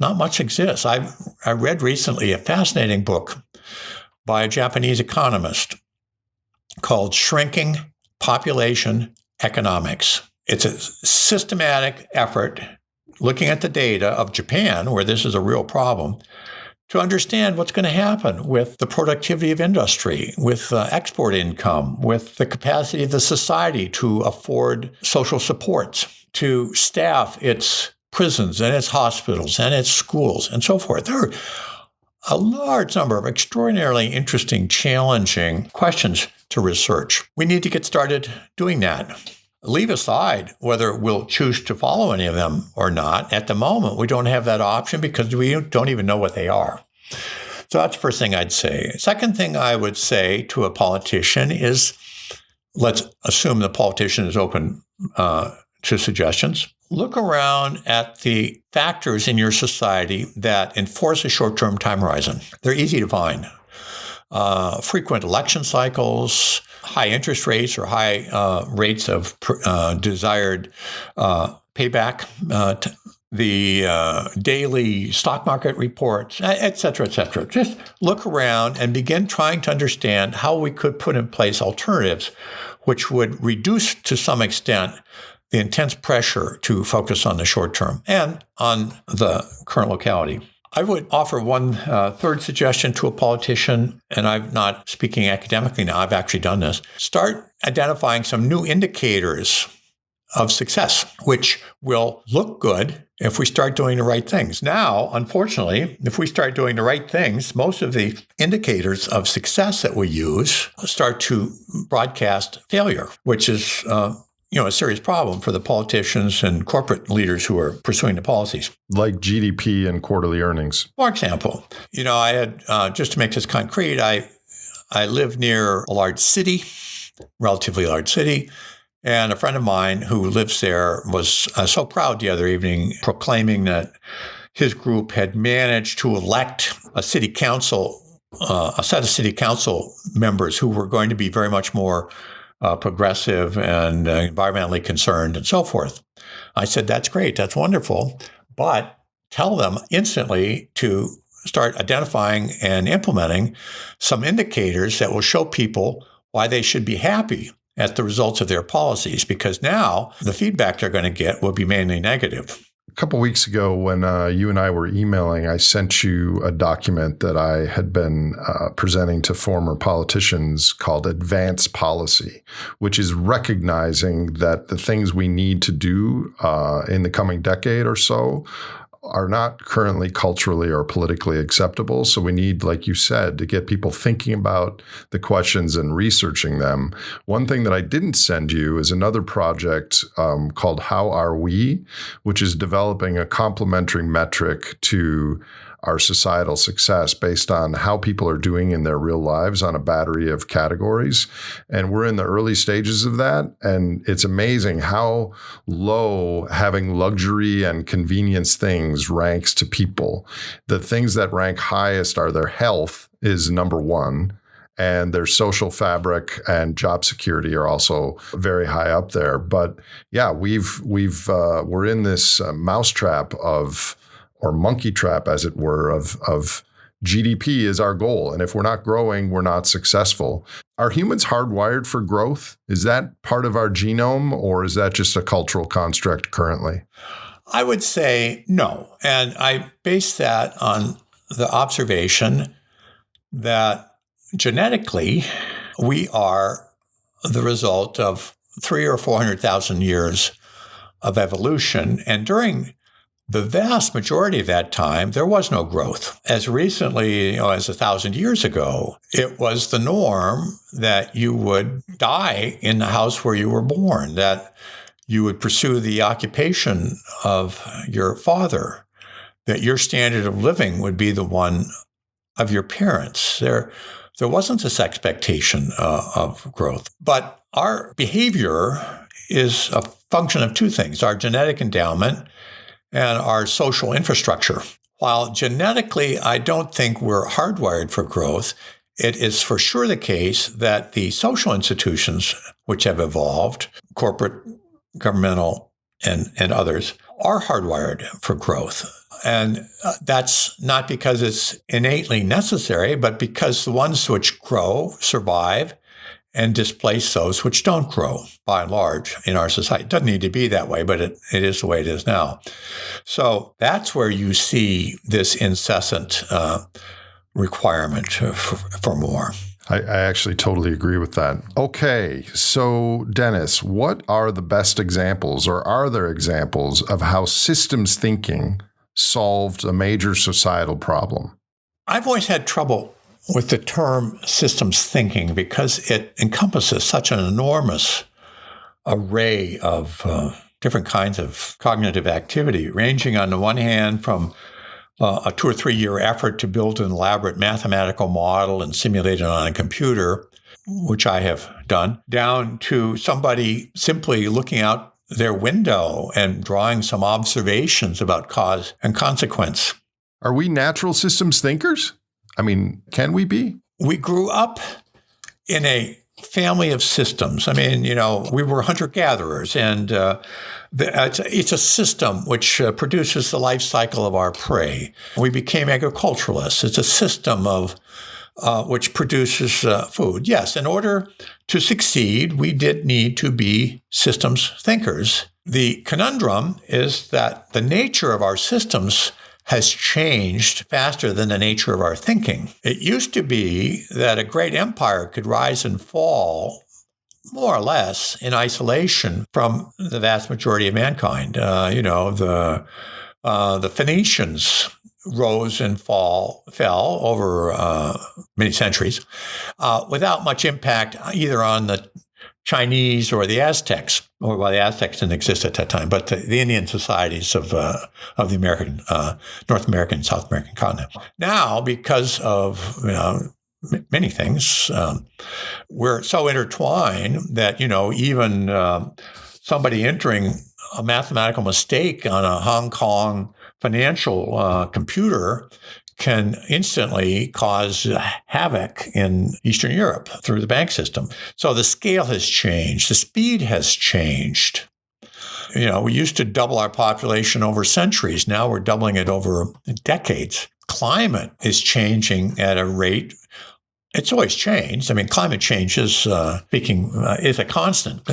Not much exists. I read recently a fascinating book by a Japanese economist called Shrinking Population Economics. It's a systematic effort looking at the data of Japan, where this is a real problem, to understand what's going to happen with the productivity of industry, with export income, with the capacity of the society to afford social supports, to staff its prisons and its hospitals and its schools and so forth. There are a large number of extraordinarily interesting, challenging questions to research. We need to get started doing that. Leave aside whether we'll choose to follow any of them or not. At the moment, we don't have that option because we don't even know what they are. So that's the first thing I'd say. Second thing I would say to a politician is, let's assume the politician is open to suggestions. Look around at the factors in your society that enforce a short-term time horizon. They're easy to find. Frequent election cycles, high interest rates or high rates of desired payback, the daily stock market reports, et cetera, et cetera. Just look around and begin trying to understand how we could put in place alternatives which would reduce to some extent the intense pressure to focus on the short term and on the current locality. I would offer one third suggestion to a politician, and I'm not speaking academically now, I've actually done this. Start identifying some new indicators of success, which will look good if we start doing the right things. Now, unfortunately, if we start doing the right things, most of the indicators of success that we use start to broadcast failure, which is a serious problem for the politicians and corporate leaders who are pursuing the policies. Like GDP and quarterly earnings. For example, I had, just to make this concrete, I live near a large city, relatively large city, and a friend of mine who lives there was so proud the other evening, proclaiming that his group had managed to elect a city council, a set of city council members who were going to be very much more progressive and environmentally concerned and so forth. I said, that's great, that's wonderful, but tell them instantly to start identifying and implementing some indicators that will show people why they should be happy at the results of their policies, because now the feedback they're going to get will be mainly negative. A couple of weeks ago when you and I were emailing, I sent you a document that I had been presenting to former politicians called Advance Policy, which is recognizing that the things we need to do in the coming decade or so are not currently culturally or politically acceptable. So we need, like you said, to get people thinking about the questions and researching them. One thing that I didn't send you is another project called How Are We, which is developing a complementary metric to our societal success based on how people are doing in their real lives on a battery of categories. And we're in the early stages of that. And it's amazing how low having luxury and convenience things ranks to people. The things that rank highest are their health is number one. And their social fabric and job security are also very high up there. But yeah, we're in this mousetrap or monkey trap, as it were, of GDP is our goal. And if we're not growing, we're not successful. Are humans hardwired for growth? Is that part of our genome, or is that just a cultural construct currently? I would say no. And I base that on the observation that genetically, we are the result of 300,000 or 400,000 years of evolution. And during the vast majority of that time, there was no growth. As recently as 1,000 years ago, it was the norm that you would die in the house where you were born, that you would pursue the occupation of your father, that your standard of living would be the one of your parents. There wasn't this expectation of growth. But our behavior is a function of two things: our genetic endowment and our social infrastructure. While genetically, I don't think we're hardwired for growth, it is for sure the case that the social institutions which have evolved, corporate, governmental, and others, are hardwired for growth. And that's not because it's innately necessary, but because the ones which grow survive and displace those which don't grow, by and large, in our society. It doesn't need to be that way, but it is the way it is now. So that's where you see this incessant requirement for more. I actually totally agree with that. Okay, so Dennis, what are the best examples, or are there examples of how systems thinking solved a major societal problem? I've always had trouble with the term systems thinking because it encompasses such an enormous array of different kinds of cognitive activity, ranging on the one hand from a 2 or 3 year effort to build an elaborate mathematical model and simulate it on a computer, which I have done, down to somebody simply looking out their window and drawing some observations about cause and consequence. Are we natural systems thinkers? I mean, can we be? We grew up in a family of systems. I mean, we were hunter-gatherers, and it's a system which produces the life cycle of our prey. We became agriculturalists. It's a system of which produces food. Yes, in order to succeed, we did need to be systems thinkers. The conundrum is that the nature of our systems has changed faster than the nature of our thinking. It used to be that a great empire could rise and fall more or less in isolation from the vast majority of mankind. The Phoenicians rose and fell over many centuries without much impact either on the Chinese or the Aztecs, or the Aztecs didn't exist at that time, but the Indian societies of the American, North American, South American continent. Now, because of many things, we're so intertwined that even somebody entering a mathematical mistake on a Hong Kong financial computer can instantly cause havoc in Eastern Europe through the bank system. So the scale has changed. The speed has changed. We used to double our population over centuries. Now we're doubling it over decades. Climate is changing at a rate. It's always changed. I mean, climate change is a constant,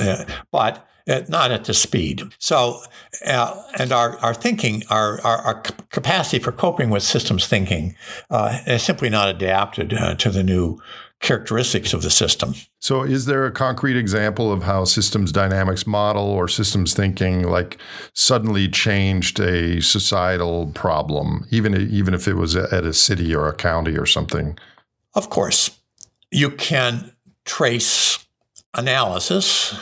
but not at the speed. So, and our thinking, our capacity for coping with systems thinking is simply not adapted to the new characteristics of the system. So is there a concrete example of how systems dynamics model or systems thinking suddenly changed a societal problem, even if it was at a city or a county or something? Of course. You can trace analysis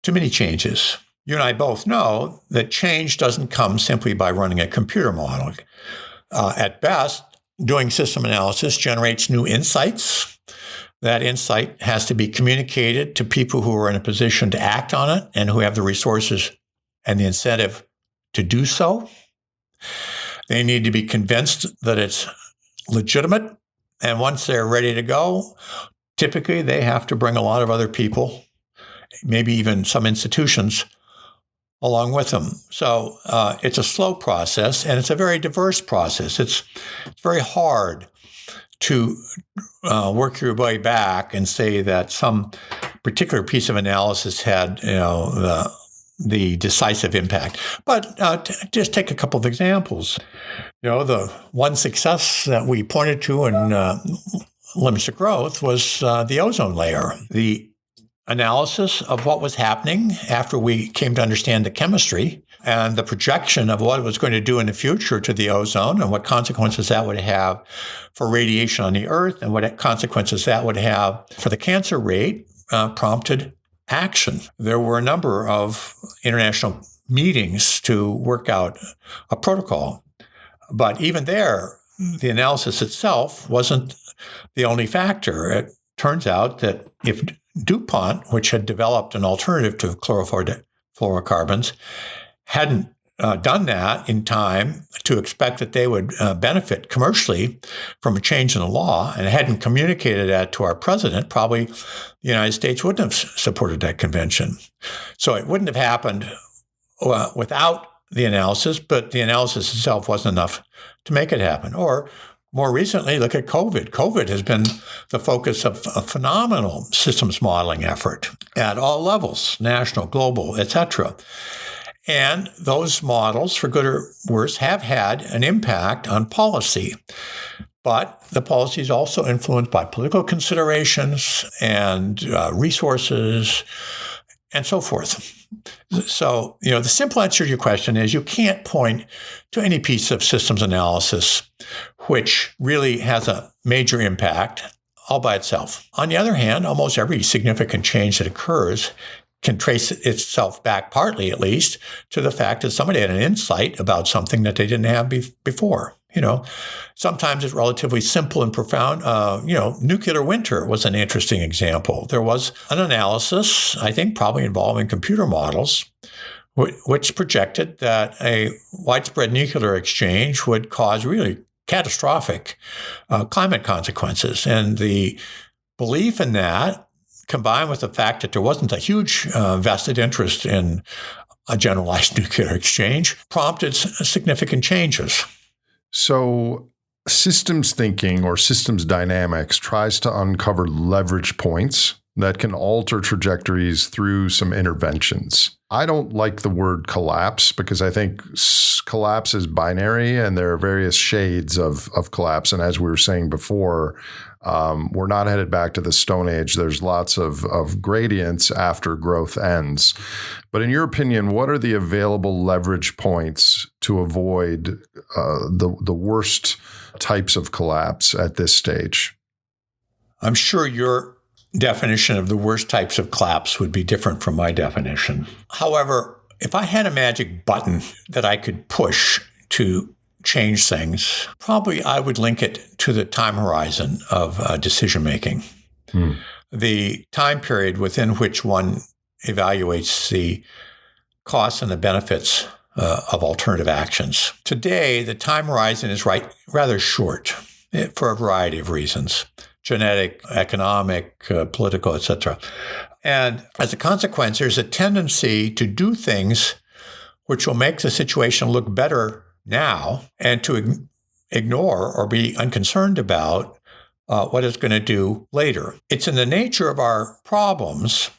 to many changes. You and I both know that change doesn't come simply by running a computer model. At best, doing system analysis generates new insights. That insight has to be communicated to people who are in a position to act on it and who have the resources and the incentive to do so. They need to be convinced that it's legitimate. And once they're ready to go, typically they have to bring a lot of other people, maybe even some institutions, along with them. So it's a slow process, and it's a very diverse process. It's very hard to work your way back and say that some particular piece of analysis had, the decisive impact. But just take a couple of examples. The one success that we pointed to in limits of growth was the ozone layer. The analysis of what was happening after we came to understand the chemistry and the projection of what it was going to do in the future to the ozone and what consequences that would have for radiation on the Earth and what consequences that would have for the cancer rate prompted action. There were a number of international meetings to work out a protocol. But even there, the analysis itself wasn't the only factor. It turns out that if DuPont, which had developed an alternative to chlorofluorocarbons, hadn't done that in time to expect that they would benefit commercially from a change in the law and hadn't communicated that to our president, probably the United States wouldn't have supported that convention. So it wouldn't have happened without the analysis, but the analysis itself wasn't enough to make it happen. Or more recently, look at COVID. COVID has been the focus of a phenomenal systems modeling effort at all levels, national, global, etc. And those models, for good or worse, have had an impact on policy. But the policy is also influenced by political considerations and resources and so forth. So, the simple answer to your question is you can't point to any piece of systems analysis which really has a major impact all by itself. On the other hand, almost every significant change that occurs can trace itself back, partly at least, to the fact that somebody had an insight about something that they didn't have before. Sometimes it's relatively simple and profound. Nuclear winter was an interesting example. There was an analysis, I think probably involving computer models, which projected that a widespread nuclear exchange would cause really catastrophic climate consequences. And the belief in that, combined with the fact that there wasn't a huge vested interest in a generalized nuclear exchange, prompted significant changes. So systems thinking or systems dynamics tries to uncover leverage points that can alter trajectories through some interventions. I don't like the word collapse because I think collapse is binary and there are various shades of collapse. And as we were saying before, we're not headed back to the Stone Age. There's lots of gradients after growth ends. But in your opinion, what are the available leverage points to avoid the worst types of collapse at this stage? I'm sure your definition of the worst types of collapse would be different from my definition. However, if I had a magic button that I could push to change things, probably I would link it to the time horizon of decision-making. The time period within which one evaluates the costs and the benefits of alternative actions. Today, the time horizon is rather short for a variety of reasons: genetic, economic, political, etc. And as a consequence, there's a tendency to do things which will make the situation look better now and to ignore or be unconcerned about what it's going to do later. It's in the nature of our problems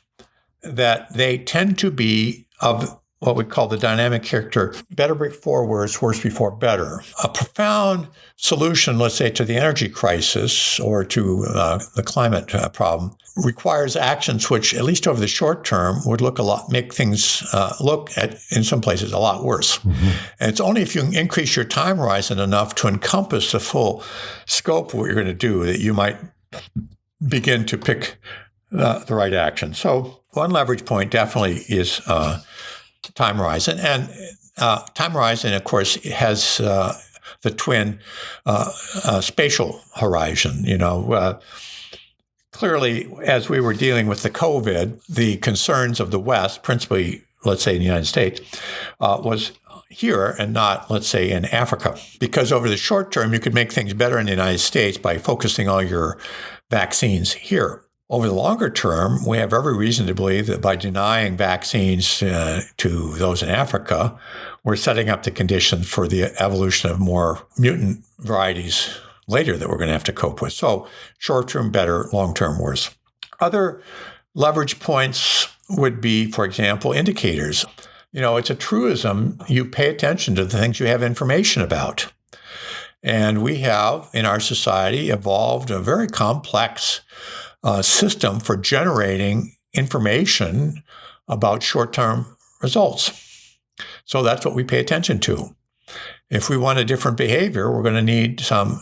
that they tend to be of what we call the dynamic character, better before worse, worse before better. A profound solution, let's say, to the energy crisis or to the climate problem requires actions which, at least over the short term, would make things look at, in some places, a lot worse. Mm-hmm. And it's only if you increase your time horizon enough to encompass the full scope of what you're going to do that you might begin to pick the right action. So one leverage point definitely is time horizon. And time horizon, of course, has the twin spatial horizon. Clearly, as we were dealing with the COVID, the concerns of the West, principally, let's say in the United States, was here and not, let's say, in Africa. Because over the short term, you could make things better in the United States by focusing all your vaccines here. Over the longer term, we have every reason to believe that by denying vaccines to those in Africa, we're setting up the conditions for the evolution of more mutant varieties later that we're going to have to cope with. So short-term better, long-term worse. Other leverage points would be, for example, indicators. It's a truism. You pay attention to the things you have information about. And we have, in our society, evolved a very complex system for generating information about short-term results. So that's what we pay attention to. If we want a different behavior, we're going to need some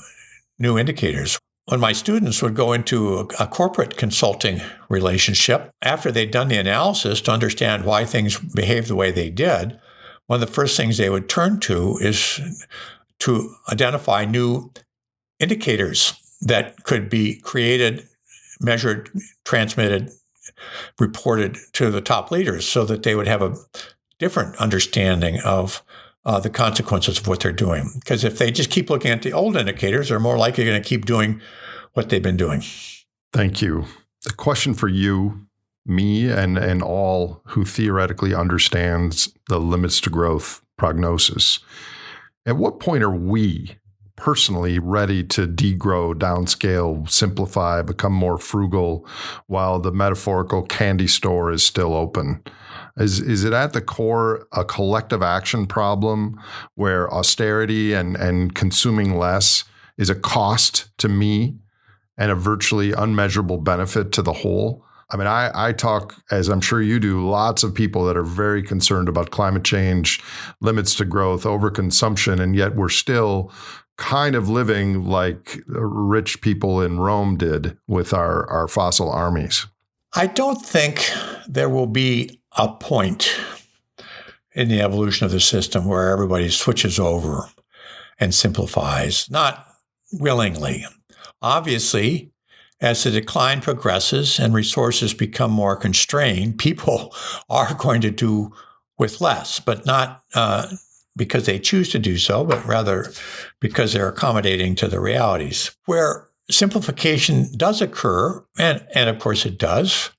new indicators. When my students would go into a corporate consulting relationship, after they'd done the analysis to understand why things behaved the way they did, one of the first things they would turn to is to identify new indicators that could be created, measured, transmitted, reported to the top leaders so that they would have a different understanding of the consequences of what they're doing. Because if they just keep looking at the old indicators, they're more likely going to keep doing what they've been doing. Thank you. The question for you, me, and all who theoretically understands the limits to growth prognosis, at what point are we personally ready to degrow, downscale, simplify, become more frugal while the metaphorical candy store is still open? Is it at the core a collective action problem where austerity and consuming less is a cost to me and a virtually unmeasurable benefit to the whole? I mean, I talk, as I'm sure you do, lots of people that are very concerned about climate change, limits to growth, overconsumption, and yet we're still kind of living like rich people in Rome did with our fossil armies. I don't think there will be a point in the evolution of the system where everybody switches over and simplifies, not willingly. Obviously, as the decline progresses and resources become more constrained, people are going to do with less, but not because they choose to do so, but rather because they're accommodating to the realities. Where simplification does occur, and of course it does,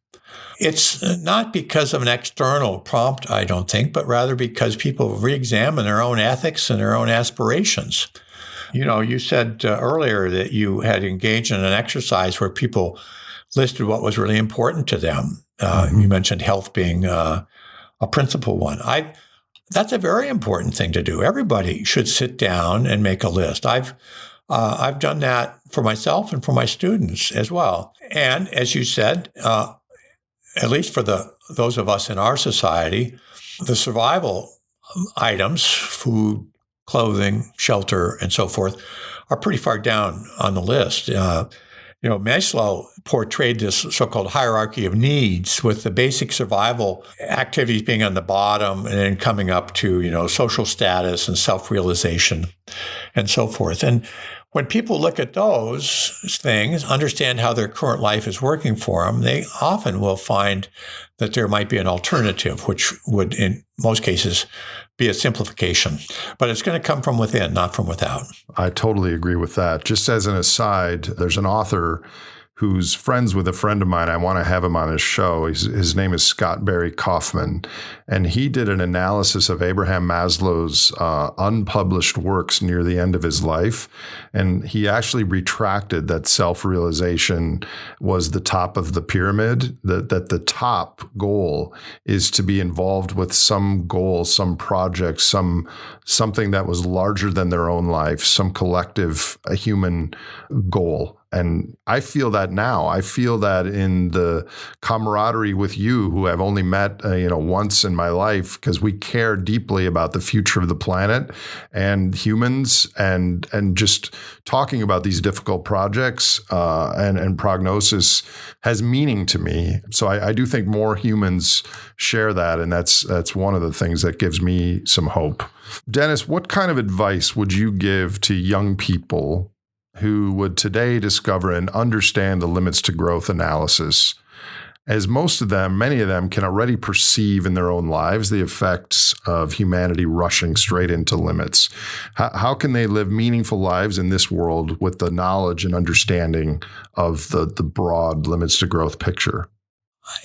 it's not because of an external prompt, I don't think, but rather because people re-examine their own ethics and their own aspirations. You said earlier that you had engaged in an exercise where people listed what was really important to them. You mentioned health being a principal one. That's a very important thing to do. Everybody should sit down and make a list. I've done that for myself and for my students as well. And as you said, at least for those of us in our society, the survival items, food, clothing, shelter, and so forth, are pretty far down on the list. Maslow portrayed this so-called hierarchy of needs, with the basic survival activities being on the bottom and then coming up to, social status and self-realization and so forth. And when people look at those things, understand how their current life is working for them, they often will find that there might be an alternative, which would, in most cases, be a simplification. But it's going to come from within, not from without. I totally agree with that. Just as an aside, there's an author who's friends with a friend of mine. I want to have him on his show. His name is Scott Barry Kaufman, and he did an analysis of Abraham Maslow's unpublished works near the end of his life, and he actually retracted that self-realization was the top of the pyramid, that the top goal is to be involved with some goal, some project, something that was larger than their own life, some collective human goal. And I feel that now. I feel that in the camaraderie with you, who I've only met, once in my life, because we care deeply about the future of the planet and humans, and just talking about these difficult projects and prognosis has meaning to me. So I do think more humans share that, and that's one of the things that gives me some hope. Dennis, what kind of advice would you give to young people who would today discover and understand the limits to growth analysis, as many of them can already perceive in their own lives the effects of humanity rushing straight into limits? How can they live meaningful lives in this world with the knowledge and understanding of the broad limits to growth picture?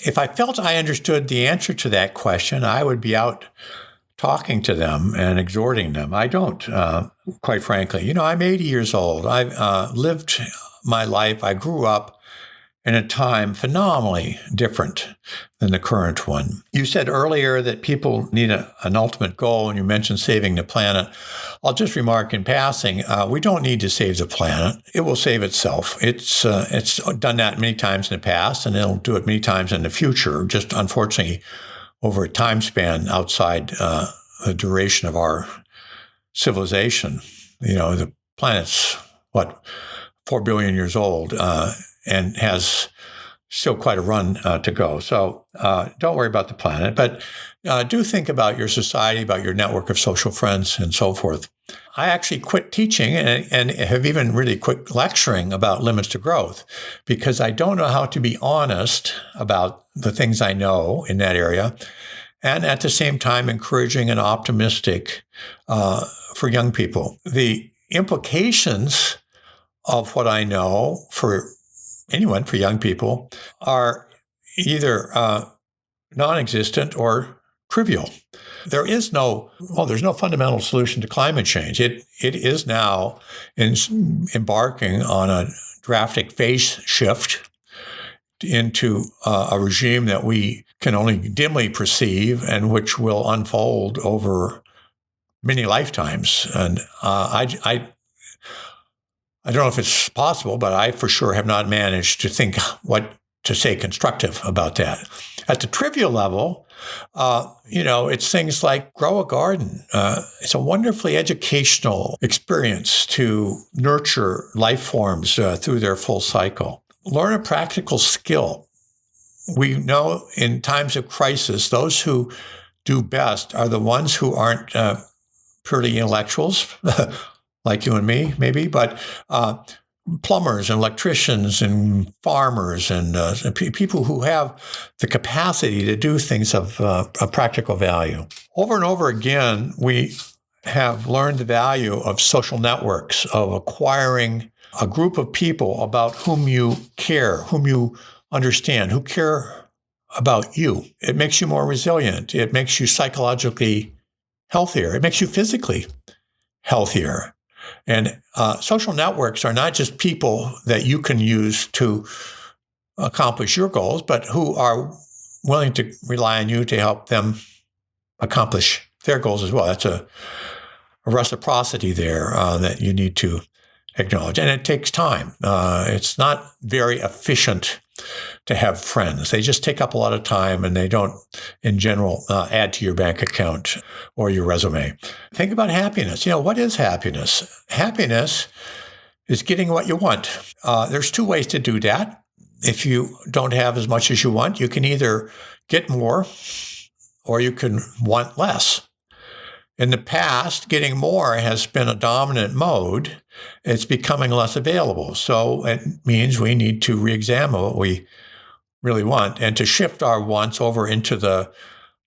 If I felt I understood the answer to that question, I would be out talking to them and exhorting them. I don't. quite frankly. I'm 80 years old. I've lived my life. I grew up in a time phenomenally different than the current one. You said earlier that people need an ultimate goal, and you mentioned saving the planet. I'll just remark in passing, we don't need to save the planet. It will save itself. It's done that many times in the past, and it'll do it many times in the future, just unfortunately over a time span outside the duration of our civilization. The planet's, 4 billion years old, and has still quite a run to go. So don't worry about the planet, but do think about your society, about your network of social friends, and so forth. I actually quit teaching and have even really quit lecturing about limits to growth because I don't know how to be honest about the things I know in that area, and at the same time encouraging and optimistic for young people. The implications of what I know for anyone, for young people, are either non-existent or trivial. There's no fundamental solution to climate change. It is now embarking on a drastic phase shift into a regime that we can only dimly perceive and which will unfold over many lifetimes. And I don't know if it's possible, but I for sure have not managed to think what to say constructive about that. At the trivial level, it's things like grow a garden. It's a wonderfully educational experience to nurture life forms through their full cycle. Learn a practical skill. We know in times of crisis, those who do best are the ones who aren't purely intellectuals, like you and me, maybe, but plumbers and electricians and farmers and people who have the capacity to do things of practical value. Over and over again, we have learned the value of social networks, of acquiring a group of people about whom you care, whom you understand, who care about you. It makes you more resilient. It makes you psychologically healthier. It makes you physically healthier. And social networks are not just people that you can use to accomplish your goals, but who are willing to rely on you to help them accomplish their goals as well. That's a reciprocity there that you need to acknowledge. And it takes time. It's not very efficient to have friends. They just take up a lot of time and they don't, in general, add to your bank account or your resume. Think about happiness. What is happiness? Happiness is getting what you want. There's two ways to do that. If you don't have as much as you want, you can either get more or you can want less. In the past, getting more has been a dominant mode. It's becoming less available. So it means we need to re-examine what we really want and to shift our wants over into the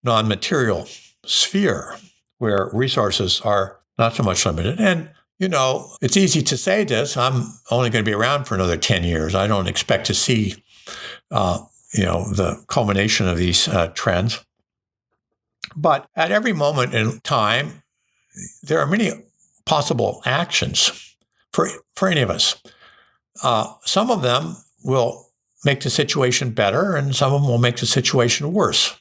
non-material sphere where resources are not so much limited. And, it's easy to say this. I'm only going to be around for another 10 years. I don't expect to see, the culmination of these trends. But at every moment in time, there are many possible actions for any of us. Some of them will make the situation better, and some of them will make the situation worse.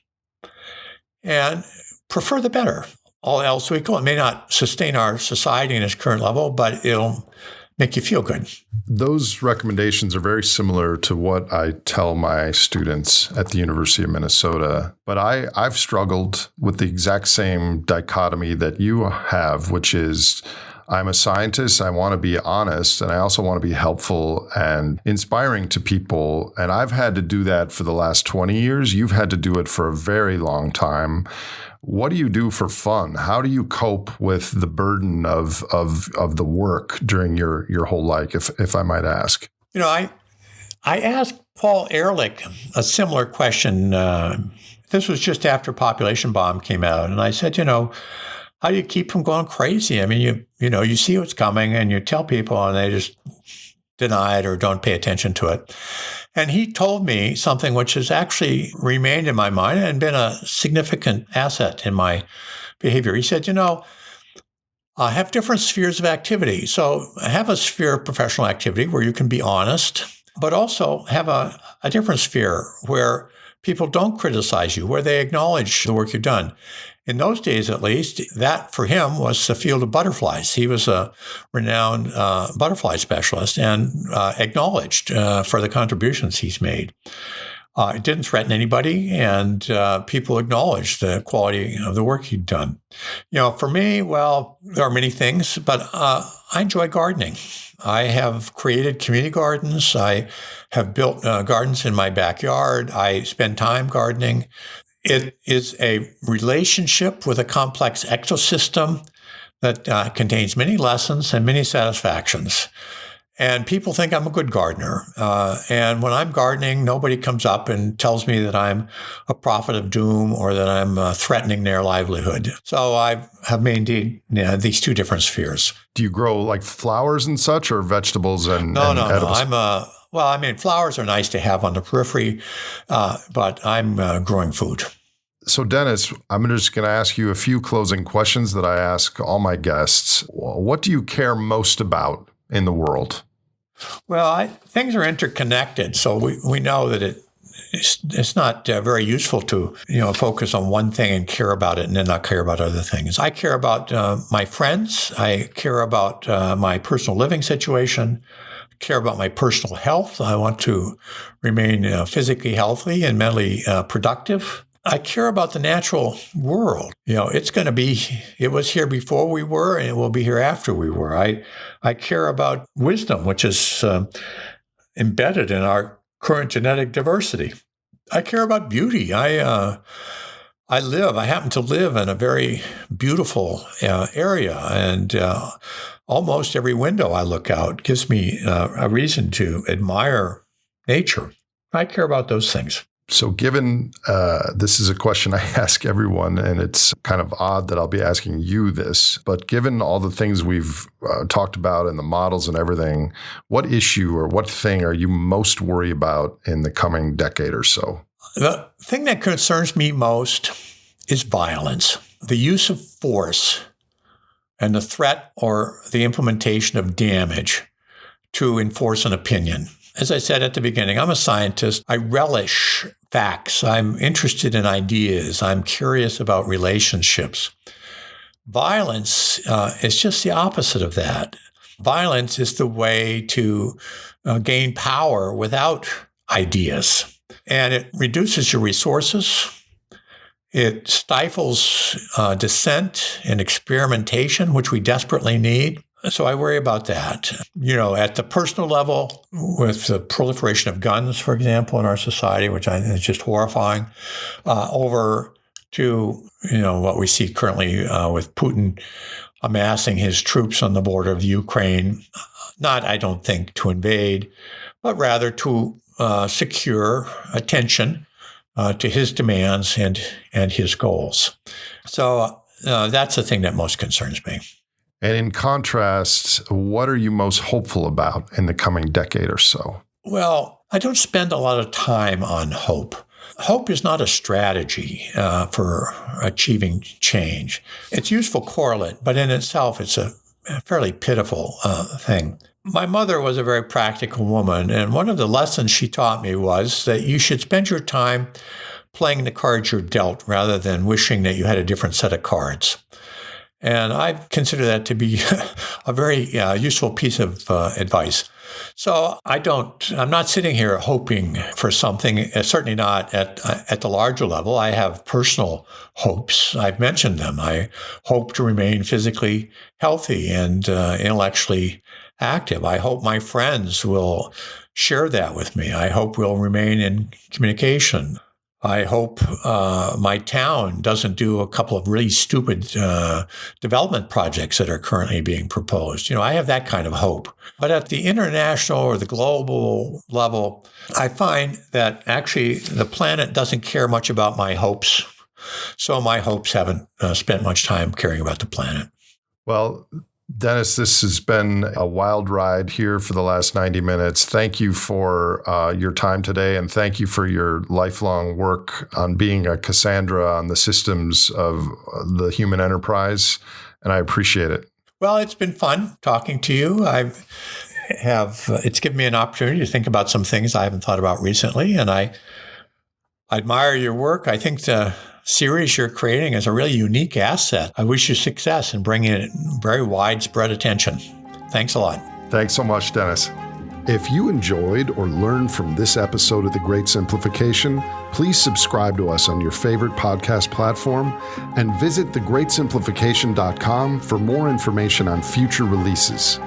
And prefer the better. All else equal, it may not sustain our society in its current level, but it'll make you feel good. Those recommendations are very similar to what I tell my students at the University of Minnesota. But I've struggled with the exact same dichotomy that you have, which is I'm a scientist, I want to be honest, and I also want to be helpful and inspiring to people. And I've had to do that for the last 20 years. You've had to do it for a very long time. What do you do for fun? How do you cope with the burden of the work during your whole life, if I might ask? I asked Paul Ehrlich a similar question. This was just after Population Bomb came out. And I said, how do you keep from going crazy? I mean, you see what's coming and you tell people and they just deny it or don't pay attention to it. And he told me something which has actually remained in my mind and been a significant asset in my behavior. He said, have different spheres of activity. So have a sphere of professional activity where you can be honest, but also have a different sphere where people don't criticize you, where they acknowledge the work you've done. In those days, at least, that for him was the field of butterflies. He was a renowned butterfly specialist and acknowledged for the contributions he's made. It didn't threaten anybody, and people acknowledged the quality of the work he'd done. For me, well, there are many things, but I enjoy gardening. I have created community gardens. I have built gardens in my backyard. I spend time gardening. It is a relationship with a complex ecosystem that contains many lessons and many satisfactions. And people think I'm a good gardener. And when I'm gardening, nobody comes up and tells me that I'm a prophet of doom or that I'm threatening their livelihood. So I have maintained these two different spheres. Do you grow like flowers and such, or vegetables and edibles? No. Flowers are nice to have on the periphery, but I'm growing food. So, Dennis, I'm just going to ask you a few closing questions that I ask all my guests. What do you care most about in the world? Well, things are interconnected, so we know that it's not very useful to focus on one thing and care about it and then not care about other things. I care about my friends. I care about my personal living situation. I care about my personal health. I want to remain physically healthy and mentally productive. I care about the natural world. It was here before we were, and it will be here after we were. I care about wisdom, which is embedded in our current genetic diversity. I care about beauty. I happen to live in a very beautiful area, and almost every window I look out gives me a reason to admire nature. I care about those things. So given this is a question I ask everyone, and it's kind of odd that I'll be asking you this, but given all the things we've talked about and the models and everything, what issue or what thing are you most worried about in the coming decade or so? The thing that concerns me most is violence, the use of force, and the threat or the implementation of damage to enforce an opinion. As I said at the beginning, I'm a scientist. I relish facts. I'm interested in ideas. I'm curious about relationships. Violence is just the opposite of that. Violence is the way to gain power without ideas. And it reduces your resources. It stifles dissent and experimentation, which we desperately need. So I worry about that. At the personal level, with the proliferation of guns, for example, in our society, which I think is just horrifying, over to, what we see currently with Putin amassing his troops on the border of Ukraine, not, I don't think, to invade, but rather to secure attention to his demands and his goals. So that's the thing that most concerns me. And in contrast, what are you most hopeful about in the coming decade or so? Well, I don't spend a lot of time on hope. Hope is not a strategy for achieving change. It's a useful correlate, but in itself, it's a fairly pitiful thing. My mother was a very practical woman, and one of the lessons she taught me was that you should spend your time playing the cards you're dealt rather than wishing that you had a different set of cards. And I consider that to be a very useful piece of advice. So I'm not sitting here hoping for something, certainly not at the larger level. I have personal hopes. I've mentioned them. I hope to remain physically healthy and intellectually active. I hope my friends will share that with me. I hope we'll remain in communication. I hope my town doesn't do a couple of really stupid development projects that are currently being proposed. I have that kind of hope. But at the international or the global level, I find that actually the planet doesn't care much about my hopes. So my hopes haven't spent much time caring about the planet. Well, Dennis, this has been a wild ride here for the last 90 minutes. Thank you for your time today, and thank you for your lifelong work on being a Cassandra on the systems of the human enterprise, and I appreciate it. Well, it's been fun talking to you. It's given me an opportunity to think about some things I haven't thought about recently, and I admire your work. I think the series you're creating is a really unique asset. I wish you success in bringing it very widespread attention. Thanks a lot. Thanks so much, Dennis. If you enjoyed or learned from this episode of The Great Simplification, please subscribe to us on your favorite podcast platform and visit thegreatsimplification.com for more information on future releases.